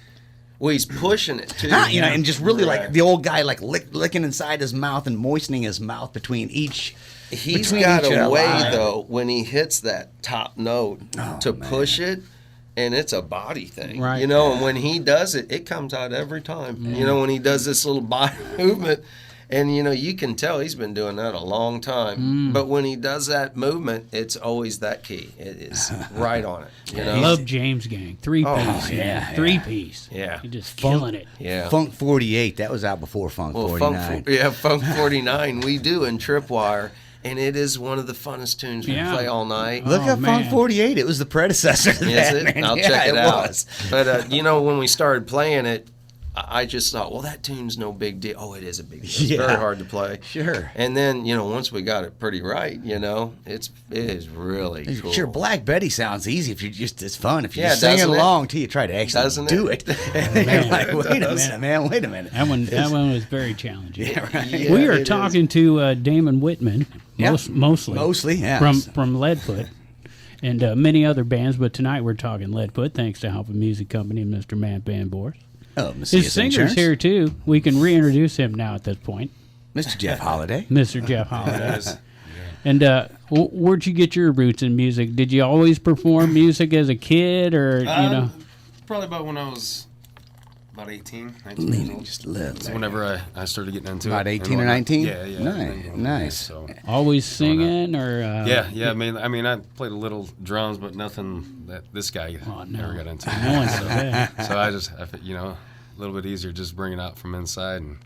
Well, he's pushing it too. And just really like Right. the old guy, like licking inside his mouth and moistening his mouth between each. He's between got each a way line. though when he hits that top note to push it, and it's a body thing, Right. And when he does it, it comes out every time. When he does this little body movement, and you can tell he's been doing that a long time. But when he does that movement, it's always that key. It is right on it. Love James Gang. 3-piece. Oh, yeah, 3-piece. Yeah. You're just killing it. Yeah. Funk 48, that was out before Funk Well, 49. Funk 49, we do in Tripwire, and it is one of the funnest tunes we Yeah. play all night. Look Oh, up Funk man. 48. It was the predecessor to Is that, it? man. I'll Yeah, check it out. was. But when we started playing it, I just thought, well, that tune's no big deal. Oh, it is a big deal. It's Yeah. very hard to play. Sure. And then once we got it pretty right, it is really cool. Sure, Black Betty sounds easy if it's fun. If you're Yeah, just singing doesn't it? along till you try to actually Doesn't do it? it. And you're like, wait a does. minute, man, wait a minute. That one was very challenging. Yeah, We are it is. talking to Damon Whitman, Yeah. mostly. Mostly, yeah. From LeadFoot and many other bands, but tonight we're talking LeadFoot, thanks to Halpin Music Company and Mr. Matt Van Borst. Oh, Macias His singer's Insurance. here, too. We can reintroduce him now at this point, Mr. Jeff Holliday. Mr. Jeff Holliday. And where'd you get your roots in music? Did you always perform music as a kid, or, Probably about when I was about 18, 19 years Leaning old. just a little. That's whenever I started getting into About it. 18 and or whatnot. 19? Yeah, yeah. Nice, nice. So, always singing, or? yeah. I mean, I played a little drums, but nothing that this guy never got into. No one does that. So a little bit easier just bring it out from inside and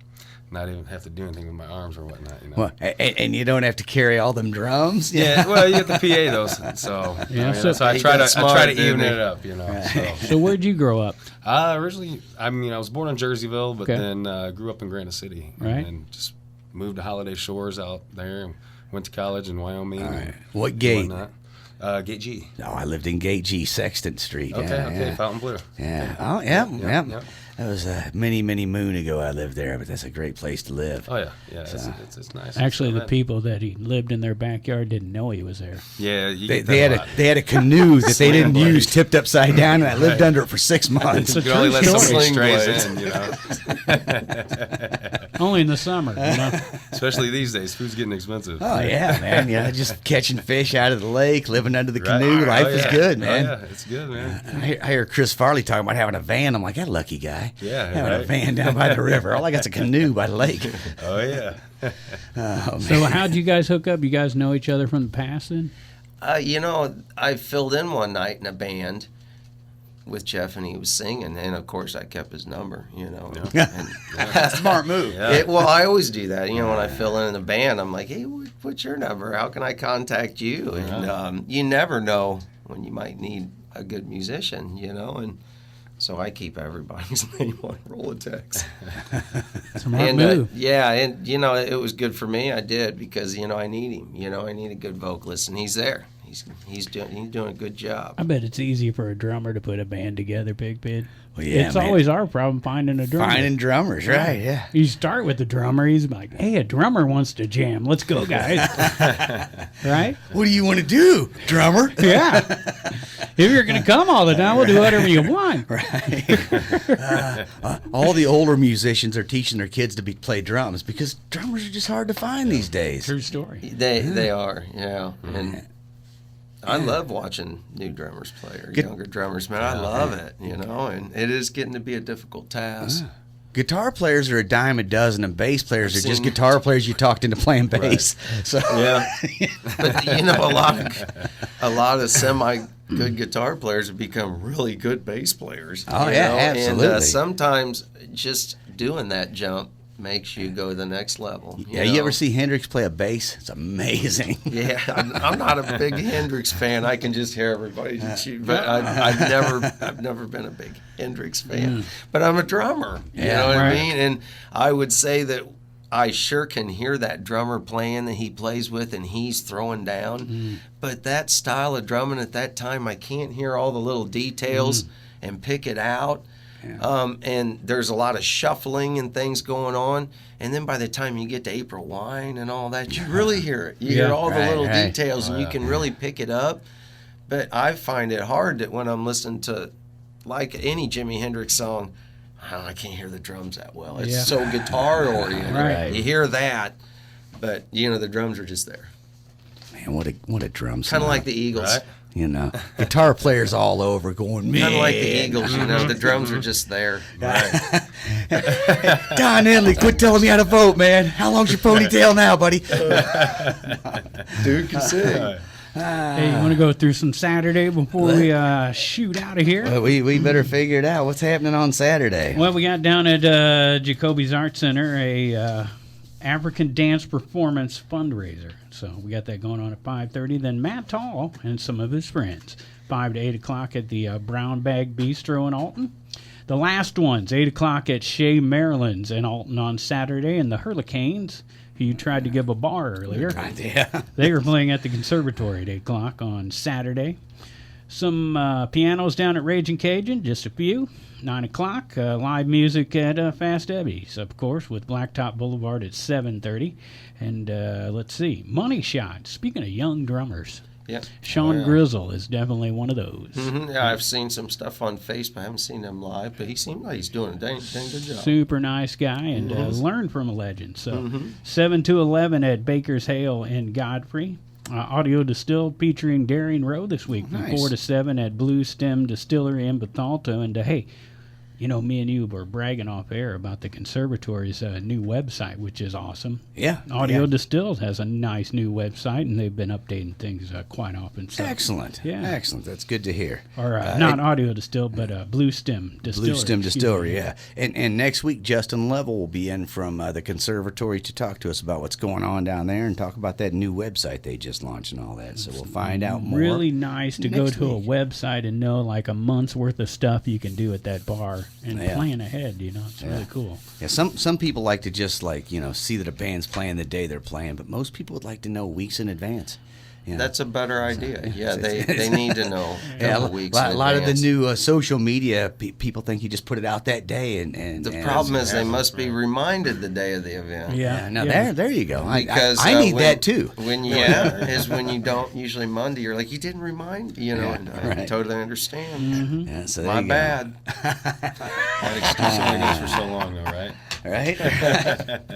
not even have to do anything with my arms or whatnot. You know. Well, and you don't have to carry all them drums. Yeah, well, you get the PA though, so Yeah, so I try to even it up, you know. Right. So where'd you grow up? Originally, I was born in Jerseyville, but then grew up in Granite City, Right. and just moved to Holliday Shores out there, and went to college in Wyoming. Right. What gate? Gate G. Oh, I lived in Gate G, Sexton Street. Okay, Fountain Blue. Yeah. Oh, yeah. Yep. That was many moon ago I lived there, but that's a great place to live. Oh, yeah. It's nice. Actually, the people that he lived in their backyard didn't know he was there. Yeah, They had a canoe that they didn't use tipped upside down, and I lived under it for 6 months. You can only let so many Sling strays blades. in, you know. Only in the summer, you know. Especially these days, food's getting expensive. Oh, yeah, man. Just catching fish out of the lake, living under the canoe. Right. Life is good, man. Oh, yeah, it's good, man. I hear Chris Farley talking about having a van. I'm like, that lucky guy. Yeah, having a right. van down by the river. All I got's a canoe by the lake. Oh, yeah. Oh, man. So how'd you guys hook up? You guys know each other from the past then? I filled in one night in a band with Jeff, and he was singing, and of course I kept his number, you know. And, Smart move. Yeah. well, I always do that. When I fill in a band, I'm like, hey, what's your number? How can I contact you? And you never know when you might need a good musician, and so I keep everybody's name on Rolodex. Smart move. It was good for me. I did because I need him. I need a good vocalist, and he's there. He's doing a good job. I bet it's easy for a drummer to put a band together, Big Pid. Well, yeah, it's man. always our problem finding a drummer. Finding drummers, right? Yeah. You start with the drummer. He's like, hey, a drummer wants to jam. Let's go, guys. Right? What do you want to do, drummer? Yeah. If you're going to come all the time, we'll do whatever you want. Right. All the older musicians are teaching their kids to play drums because drummers are just hard to find these days. True story. They are, and I love watching new drummers play or younger drummers, man. I love it, and it is getting to be a difficult task. Guitar players are a dime a dozen, and bass players are just guitar players you talked into playing bass. Right. So yeah, but a lot of semi good guitar players have become really good bass players. Oh yeah, absolutely. And sometimes just doing that jump makes you go to the next level. You ever see Hendrix play a bass? It's amazing. Yeah, I'm not a big Hendrix fan. I can just hear everybody shoot, but I've never been a big Hendrix fan. But I'm a drummer. You know what I mean? And I would say that I sure can hear that drummer playing that he plays with and he's throwing down. But that style of drumming at that time, I can't hear all the little details and pick it out. Yeah. And there's a lot of shuffling and things going on. And then by the time you get to April Wine and all that, you really hear it. You hear all the little details and you can really pick it up. But I find it hard that when I'm listening to, like any Jimi Hendrix song, I can't hear the drums that well. It's so guitar-oriented. Right. You hear that, but, the drums are just there. Man, what a drum sound. Kind of like the Eagles. Right. Guitar players all over going, man. Kind of like the Eagles, the drums are just there. Right. Don Henley, quit telling me how to vote, man. How long's your ponytail now, buddy? Dude can sing. Hey, you want to go through some Saturday before we shoot out of here? Well, we better figure it out. What's happening on Saturday? Well, we got down at Jacoby's Art Center a African dance performance fundraiser. So we got that going on at 5:30. Then Matt Tall and some of his friends, 5 to 8 o'clock at the Brown Bag Bistro in Alton. The last one's 8 o'clock at Chez, Marilyn's in Alton on Saturday. And the Hurricanes, who you tried to give a bar earlier, they were playing at the Conservatory at 8 o'clock on Saturday. Some pianos down at Ragin' Cajun, just a few. 9 o'clock, live music at Fast Eddie's, of course, with Blacktop Boulevard at 7:30. And let's see, Money Shot. Speaking of young drummers, Sean Grizzle is definitely one of those. Yeah, I've seen some stuff on Facebook. I haven't seen him live, but he seemed like he's doing a dang good job. Super nice guy, and learn from a legend. So 7 to 11 at Baker's Hale in Godfrey. Audio Distilled featuring Daring Rowe this week from 4 to 7 at Blue Stem Distillery in Bethalto. And hey, Me and you were bragging off air about the Conservatory's new website, which is awesome. Yeah. Audio Distilled has a nice new website, and they've been updating things quite often. So. Excellent. Yeah. Excellent. That's good to hear. Or not Audio Distilled, but Blue Stem Distillery. Blue Stem Distillery, yeah. And next week, Justin Level will be in from the Conservatory to talk to us about what's going on down there and talk about that new website they just launched and all that. So we'll find out more. Really nice to go next to week. a website and know like a month's worth of stuff you can do at that bar and plan ahead. It's really cool. Yeah, some people like to just see that a band's playing the day they're playing, but most people would like to know weeks in advance. That's a better idea. Yeah, they need to know a couple weeks in a lot of the advance. new social media, people think you just put it out that day. And The problem is they must be reminded the day of the event. Yeah. No, yeah. there you go. Because I need that too. When you don't usually Monday. You're like, you didn't remind, and I totally understand. Yeah, so there My you go. bad. That excuse only goes for so long, though, right? Right?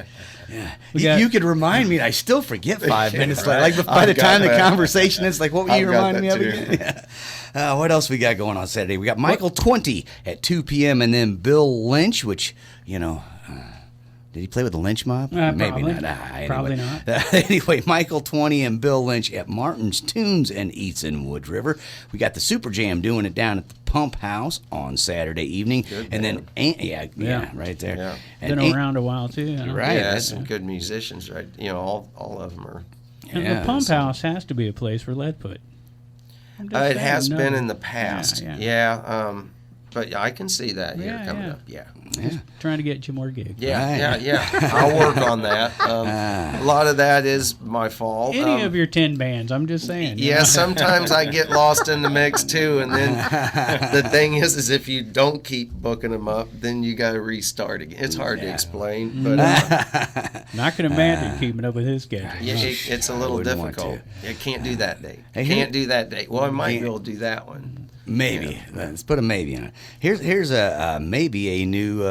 Yeah. You could remind me, and I still forget 5 minutes. Right. Like by the I've got time the that. conversation is like, what were you I've got reminding me that of too. again? Yeah. What else we got going on Saturday? We got Michael 20 at 2 p.m. and then Bill Lynch, which, did he play with the Lynch Mob? Maybe Probably. not. Anyway. Probably not. Anyway, Michael 20 and Bill Lynch at Martin's Tunes and Eats in Wood River. We got the Super Jam doing it down at the Pump House on Saturday evening. Good and band. then, right there. Yeah. And Been around a while too. Right. Yeah, that's- some good musicians, right? All of them are. And Yeah, the Pump so- House has to be a place for LeadFoot. I'm just It saying, has no. been in the past. Yeah. Yeah. But I can see that here coming Yeah. up. Yeah. Trying to get you more gigs. Yeah. I'll work on that. A lot of that is my fault. Any of your 10 bands, I'm just saying. Yeah, sometimes I get lost in the mix too, and then the thing is if you don't keep booking them up, then you got to restart again. It's hard to explain, but And I can imagine keeping up with his schedule. it's a little wouldn't want difficult. to. You can't do that date. Hey, Can't do that date. Well, I might be able to do that one. Maybe. Let's put a maybe on it. Here's a maybe a new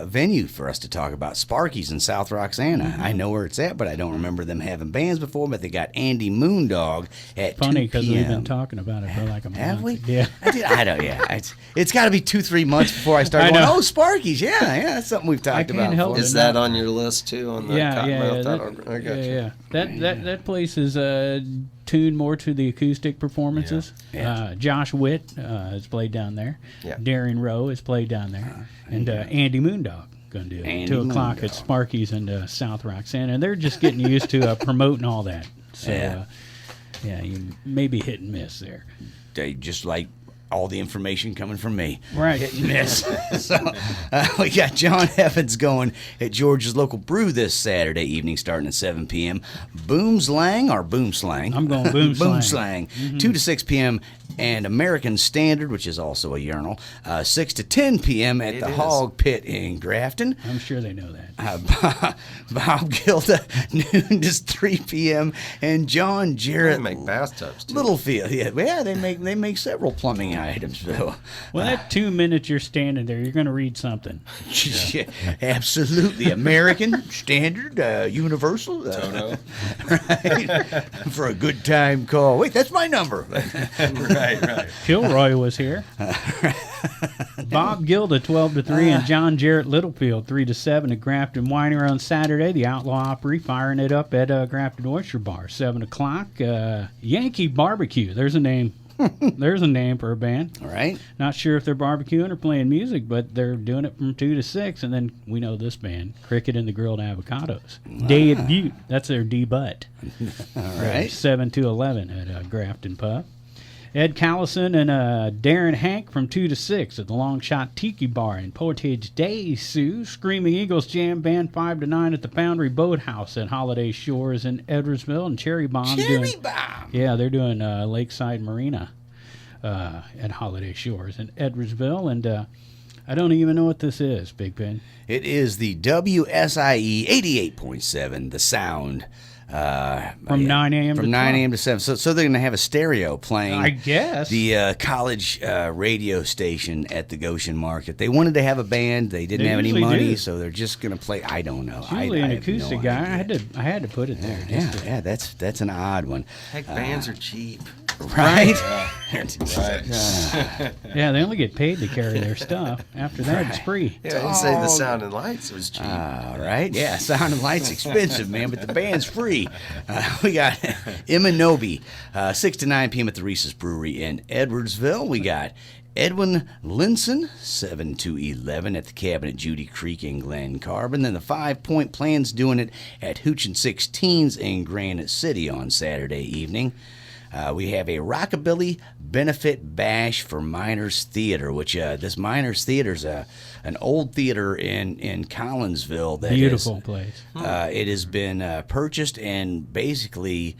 venue for us to talk about. Sparky's in South Roxana. I know where it's at, but I don't remember them having bands before. But they got Andy Moondog at Funny 2 because p.m. we've been talking about it for like a month. Have we? Yeah. I don't. Yeah. It's got to be 2-3 months before I start I going. know. Oh, Sparky's. Yeah. That's something we've talked can't about. help before. it. Is that on your list too? On the Yeah. Cottonmouth.org? I got you. Yeah. That place is tuned more to the acoustic performances. Yeah. Josh Witt has played down there. Yeah. Darren Rowe has played down there. And Andy Moondog going to do it. Andy 2 o'clock at Moondog. Sparky's in South Roxana. And they're just getting used to promoting all that. So, you may be hit and miss there. They just like all the information coming from me. Right. Hit and miss. So we got John Evans going at George's Local Brew this Saturday evening starting at 7 p.m. Boomslang or Boomslang? I'm going Boomslang. Boomslang. 2 to 6 p.m. and American Standard, which is also a urinal, 6 to 10 p.m. at the is. Hog Pit in Grafton. I'm sure they know that. Bob Gilda, noon to 3 p.m. and John They Jarrett make bathtubs too. Littlefield. Yeah, they make several plumbing items. So, Well, that 2 minutes you're standing there, you're going to read something. yeah, absolutely American Standard, Universal, Toto. right? For a good time call. Wait, that's my number. right. Kilroy was here. Bob Gilda, 12 to 3, and John Jarrett Littlefield, 3 to 7 at Grafton Winery on Saturday. The Outlaw Opry firing it up at Grafton Oyster Bar, 7 o'clock. Yankee Barbecue. There's a name. There's a name for a band. All right. Not sure if they're barbecuing or playing music, but they're doing it from 2 to 6. And then we know this band, Cricket and the Grilled Avocados. Day at Butte. That's their debut. All right. 7 to 11 at Grafton Pub. Ed Callison and Darren Hank from 2 to 6 at the Long Shot Tiki Bar in Portage Day, Sioux. Screaming Eagles Jam Band 5 to 9 at the Foundry Boathouse at Holliday Shores in Edwardsville. And Cherry Bomb. Bomb. Yeah, they're doing Lakeside Marina at Holliday Shores in Edwardsville. And I don't even know what this is, Big Ben. It is the WSIE 88.7, The Sound. From 9 a.m. From to 9 12. a.m. to 7. So they're going to have a stereo playing. I guess. The college radio station at the Goshen Market. They wanted to have a band. They didn't They have any usually money, do. so they're just going to play. I don't know. It's usually an I have acoustic no guy. idea. I had to put it there. Yeah, that's an odd one. Heck, bands are cheap. Right? Right. Yeah, they only get paid to carry their stuff. After that, it's free. Yeah, they say the sound and lights was cheap. All right. Yeah, sound and light's expensive, man, but the band's free. We got Emma Nobi, 6 to 9 p.m. at the Reese's Brewery in Edwardsville. We got Edwin Linson, 7 to 11 at the Cabin at Judy Creek in Glen Carbon. Then the 5 Point Plan's doing it at Hooch and 16s in Granite City on Saturday evening. We have a Rockabilly Benefit Bash for Miners Theater, which this Miners Theater is an old theater in Collinsville. That Beautiful place. It has been purchased and basically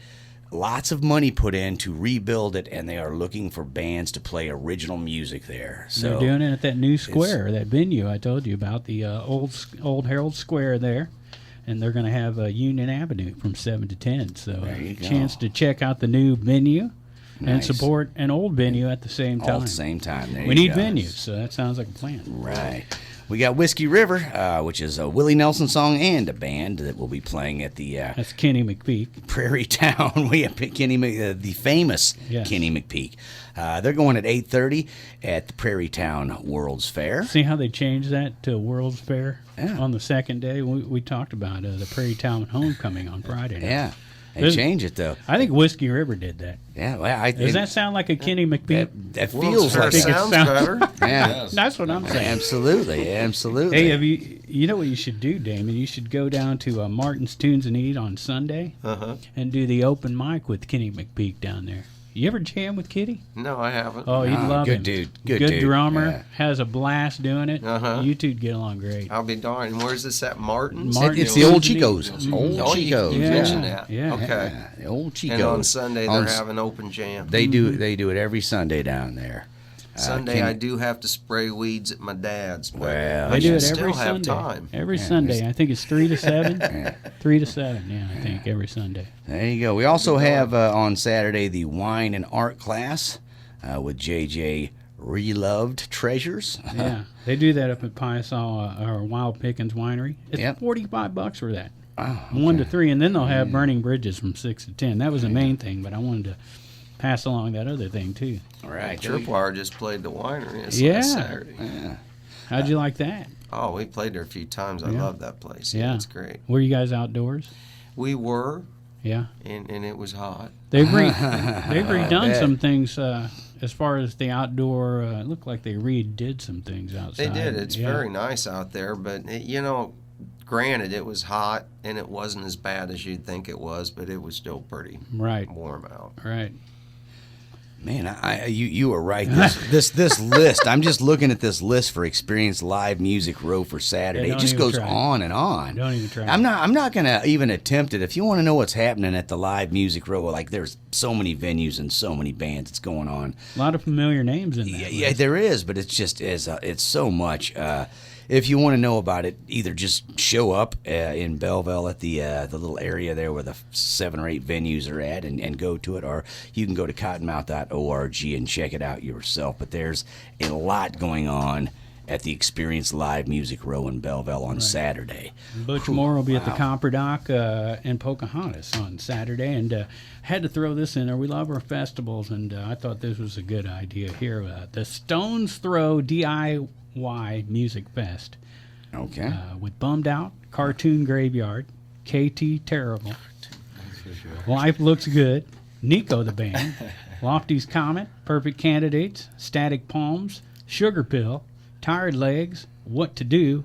lots of money put in to rebuild it, and they are looking for bands to play original music there. So They're doing it at that new square, that venue I told you about, the old Herald Square there. And they're going to have Union Avenue from 7 to 10. So a chance to check out the new venue and support an old venue at the same time. all at the same time. There We you need go. venues, so that sounds like a plan. Right. We got Whiskey River, which is a Willie Nelson song and a band that will be playing at the That's Kenny McPeak. Prairie Town. We have the famous Yes. Kenny McPeak. They're going at 8:30 at the Prairie Town World's Fair. See how they changed that to World's Fair Yeah. on the second day? We talked about the Prairie Town Homecoming on Friday night. Yeah. They There's- changed it, though. I think Whiskey River did that. Yeah. Well, Does that sound like a Kenny McPeak? that World's feels Fair like think it sounds sounds- better. Yeah. That's what I'm saying. Absolutely. Absolutely. Hey, have you know what you should do, Damon? You should go down to Martin's Tunes and Eat on Sunday and do the open mic with Kenny McPeak down there. You ever jam with Kitty? No, I haven't. Oh, you'd love good him. dude. Good Good dude. drummer. Yeah. Has a blast doing it. Uh-huh. You two'd get along great. I'll be darned. Where's this at? Martin's? Martin's. It's the old Tunes and Chico's. Eat. Old Oh, Chico's. you Yeah. mentioned that. Yeah. Okay. Yeah, the old Chico's. And on Sunday, they're On- having open jam. They do it every Sunday down there. Sunday, Kenny- I do have to spray weeds at my dad's. But Well, They I do should it still every have Sunday. time. Every Yeah, Sunday. I think it's 3 to 7. 3 to 7, yeah, I think, every Sunday. There you go. We also have on Saturday the wine and art class with JJ Reloved Treasures. Yeah, they do that up at Piasaw or Wild Pickens Winery. It's Yep. $45 for that. Oh, 1 to 3, and then they'll have Burning Bridges from 6 to 10. That was the main thing, but I wanted to pass along that other thing too. all right. Tripwire just played the winery this Yeah. last Saturday. How'd you like that? Oh, we played there a few times. I Yeah. love that place. Yeah. It's great. Were you guys outdoors? We were, Yeah. and it was hot. They've redone bet. some things as far as the outdoor. It looked like they redid some things outside. They did. It's Yeah. very nice out there, but granted, it was hot and it wasn't as bad as you'd think it was, but it was still pretty Right. warm out. Right. Man, you were right. This list. I'm just looking at this list for Experience Live Music Row for Saturday. Yeah, It don't just even goes try. on and on. Don't even try. I'm not gonna even attempt it. If you want to know what's happening at the Live Music Row, like there's so many venues and so many bands that's going on. A lot of familiar names in there. Yeah, there is, but it's just it's so much. If you want to know about it, either just show up in Belleville at the little area there where the 7 or 8 venues are at and go to it, or you can go to cottonmouth.org and check it out yourself. But there's a lot going on at the Experience Live Music Row in Belleville on Saturday. Butch Moore will be at the Copper Dock in Pocahontas on Saturday, and had to throw this in there. We love our festivals, and I thought this was a good idea here. The Stones Throw DIY Music Fest Okay. with Bummed Out, Cartoon Graveyard, KT Terrible, Life Looks Good, Nico the Band, Lofty's Comet, Perfect Candidates, Static Palms, Sugar Pill, Tired Legs, What to Do,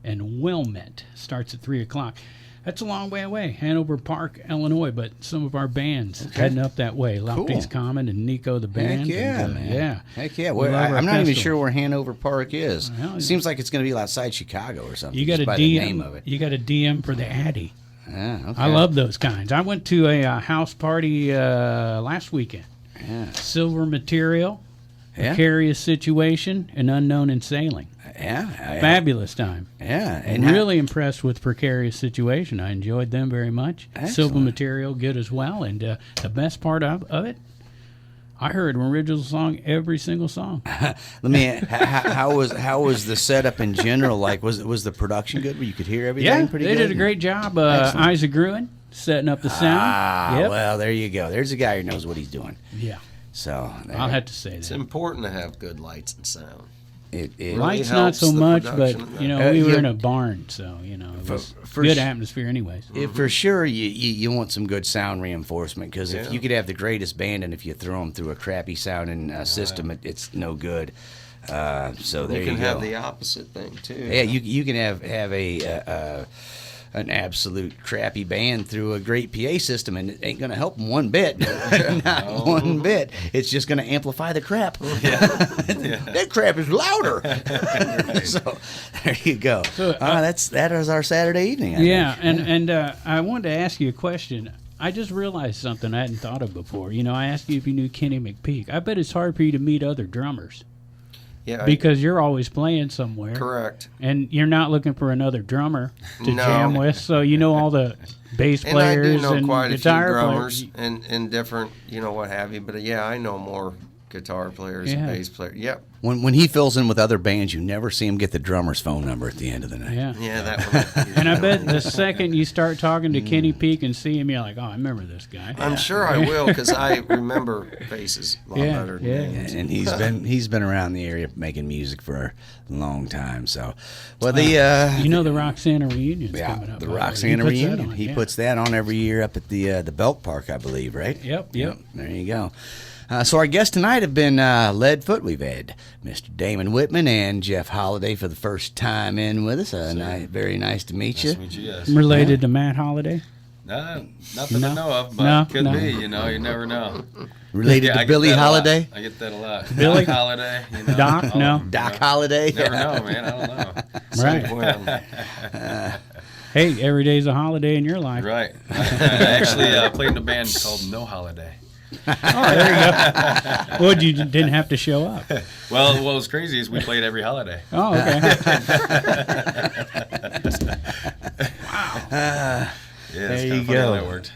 and Wilmette. Starts at 3 o'clock. That's a long way away, Hanover Park, Illinois, but some of our bands heading up that way. Lofty's Comet and Nico the Band. Heck yeah, and, man. Yeah. Heck yeah. We Well, love our I'm not even festival. sure where Hanover Park is. Well, Seems like it's going to be outside Chicago or something. You got just a by the name of DM. it. You got a DM for the Addy. Yeah, okay. I love those kinds. I went to a house party last weekend. Yeah. Silver Material, Yeah. Precarious Situation, and Unknown in Sailing. Yeah. Fabulous time. Yeah. And really impressed with Precarious Situation. I enjoyed them very much. Excellent. Silver Material, good as well. And the best part of it, I heard an original song every single song. Let me. How was the setup in general? Like, was the production good? Where you could hear everything? Yeah, pretty they good? did a great job. Excellent. Isaac Gruen setting up the sound. Ah, Yep. well, there you go. There's a guy who knows what he's doing. Yeah. So I'll have to say It's that. important to have good lights and sound. it Really Lights not helps so the much, production but of you that. know we were yeah. in a barn, so you know it was for good sh- atmosphere, anyways. For sure, you want some good sound reinforcement, because if Yeah. you could have the greatest band and if you throw them through a crappy sounding system, it's no good. So there You you, can go. have the opposite thing too. Yeah, you can have an absolute crappy band through a great PA system, and it ain't going to help them one bit. Not one bit. It's just going to amplify the crap. That crap is louder. So there you go. So, that is our Saturday evening. I Yeah, think. and I wanted to ask you a question. I just realized something I hadn't thought of before. You know, I asked you if you knew Kenny McPeak. I bet it's hard for you to meet other drummers Yeah, because you're always playing somewhere. correct. And you're not looking for another drummer to No. jam with, so you know all the bass And I do players know and quite a few guitar drummers players. and different, what have you. But yeah, I know more guitar players and Yeah. bass players. Yep. When he fills in with other bands, you never see him get the drummer's phone number at the end of the night. Yeah. Yeah, that one. And I bet the second you start talking to Kenny Peak and see him, you're like, oh, I remember this guy. I'm sure I will, because I remember faces a lot Yeah, better than yeah. names. And he's been around the area making music for a long time. So, well, the You know the Roxanna reunion's coming up. the by the way. Roxanna He puts that reunion. on, He yeah. puts that on every year up at the Belk Park, I believe, right? Yep. There you go. So our guests tonight have been LeadFoot. We've had Mr. Damon Whitman and Jeff Holliday for the first time in with us. Very nice to meet you. Nice to meet you guys. Related to Matt Holliday. Nah, not that No. I know of, but No, could no. be. You never know. Related Yeah, I to get Billie that a lot. Holiday? I get that a lot. Billy? Doc Holiday. Doc? all No. of them, Doc Holliday? Never know, man. I don't know. Right. When- Hey, every day's a holiday in your life. Right. I actually played in a band called No Holiday. Oh, there you go. Well, you didn't have to show up. Well, what was crazy is we played every holiday. Oh, okay. Yeah, There it's kind you of funny go. how that worked.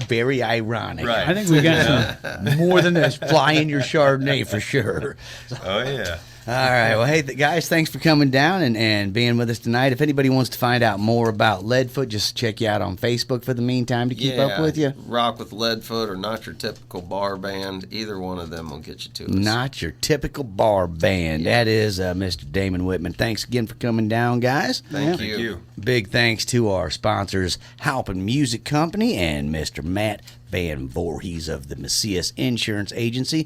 Very ironic. Right. I think we got some. More than this, flying your Chardonnay for sure. Oh, yeah. All right. Well, hey, guys, thanks for coming down and being with us tonight. If anybody wants to find out more about LeadFoot, just check you out on Facebook for the meantime to keep up with you. Rock with LeadFoot or Not Your Typical Bar Band. Either one of them will get you to us. Not your typical bar band. That is Mr. Damon Whitman. Thanks again for coming down, guys. Thank Thank you. Big thanks to our sponsors, Halpin Music Company and Mr. Matt Van Voorhis of the Macias Insurance Agency.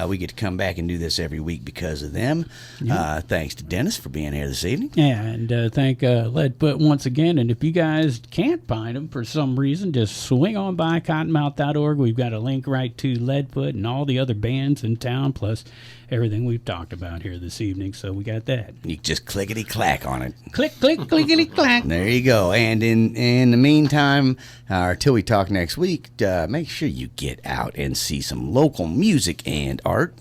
We get to come back and do this every week because of them. Thanks to Dennis for being here this evening. Yeah, and thank LeadFoot once again. And if you guys can't find them for some reason, just swing on by cottonmouth.org. We've got a link right to LeadFoot and all the other bands in town, plus everything we've talked about here this evening. So we got that. You can just clickety-clack on it. Click, click, clickety, clack. There you go. And in the meantime, until we talk next week, make sure you get out and see some local music and art.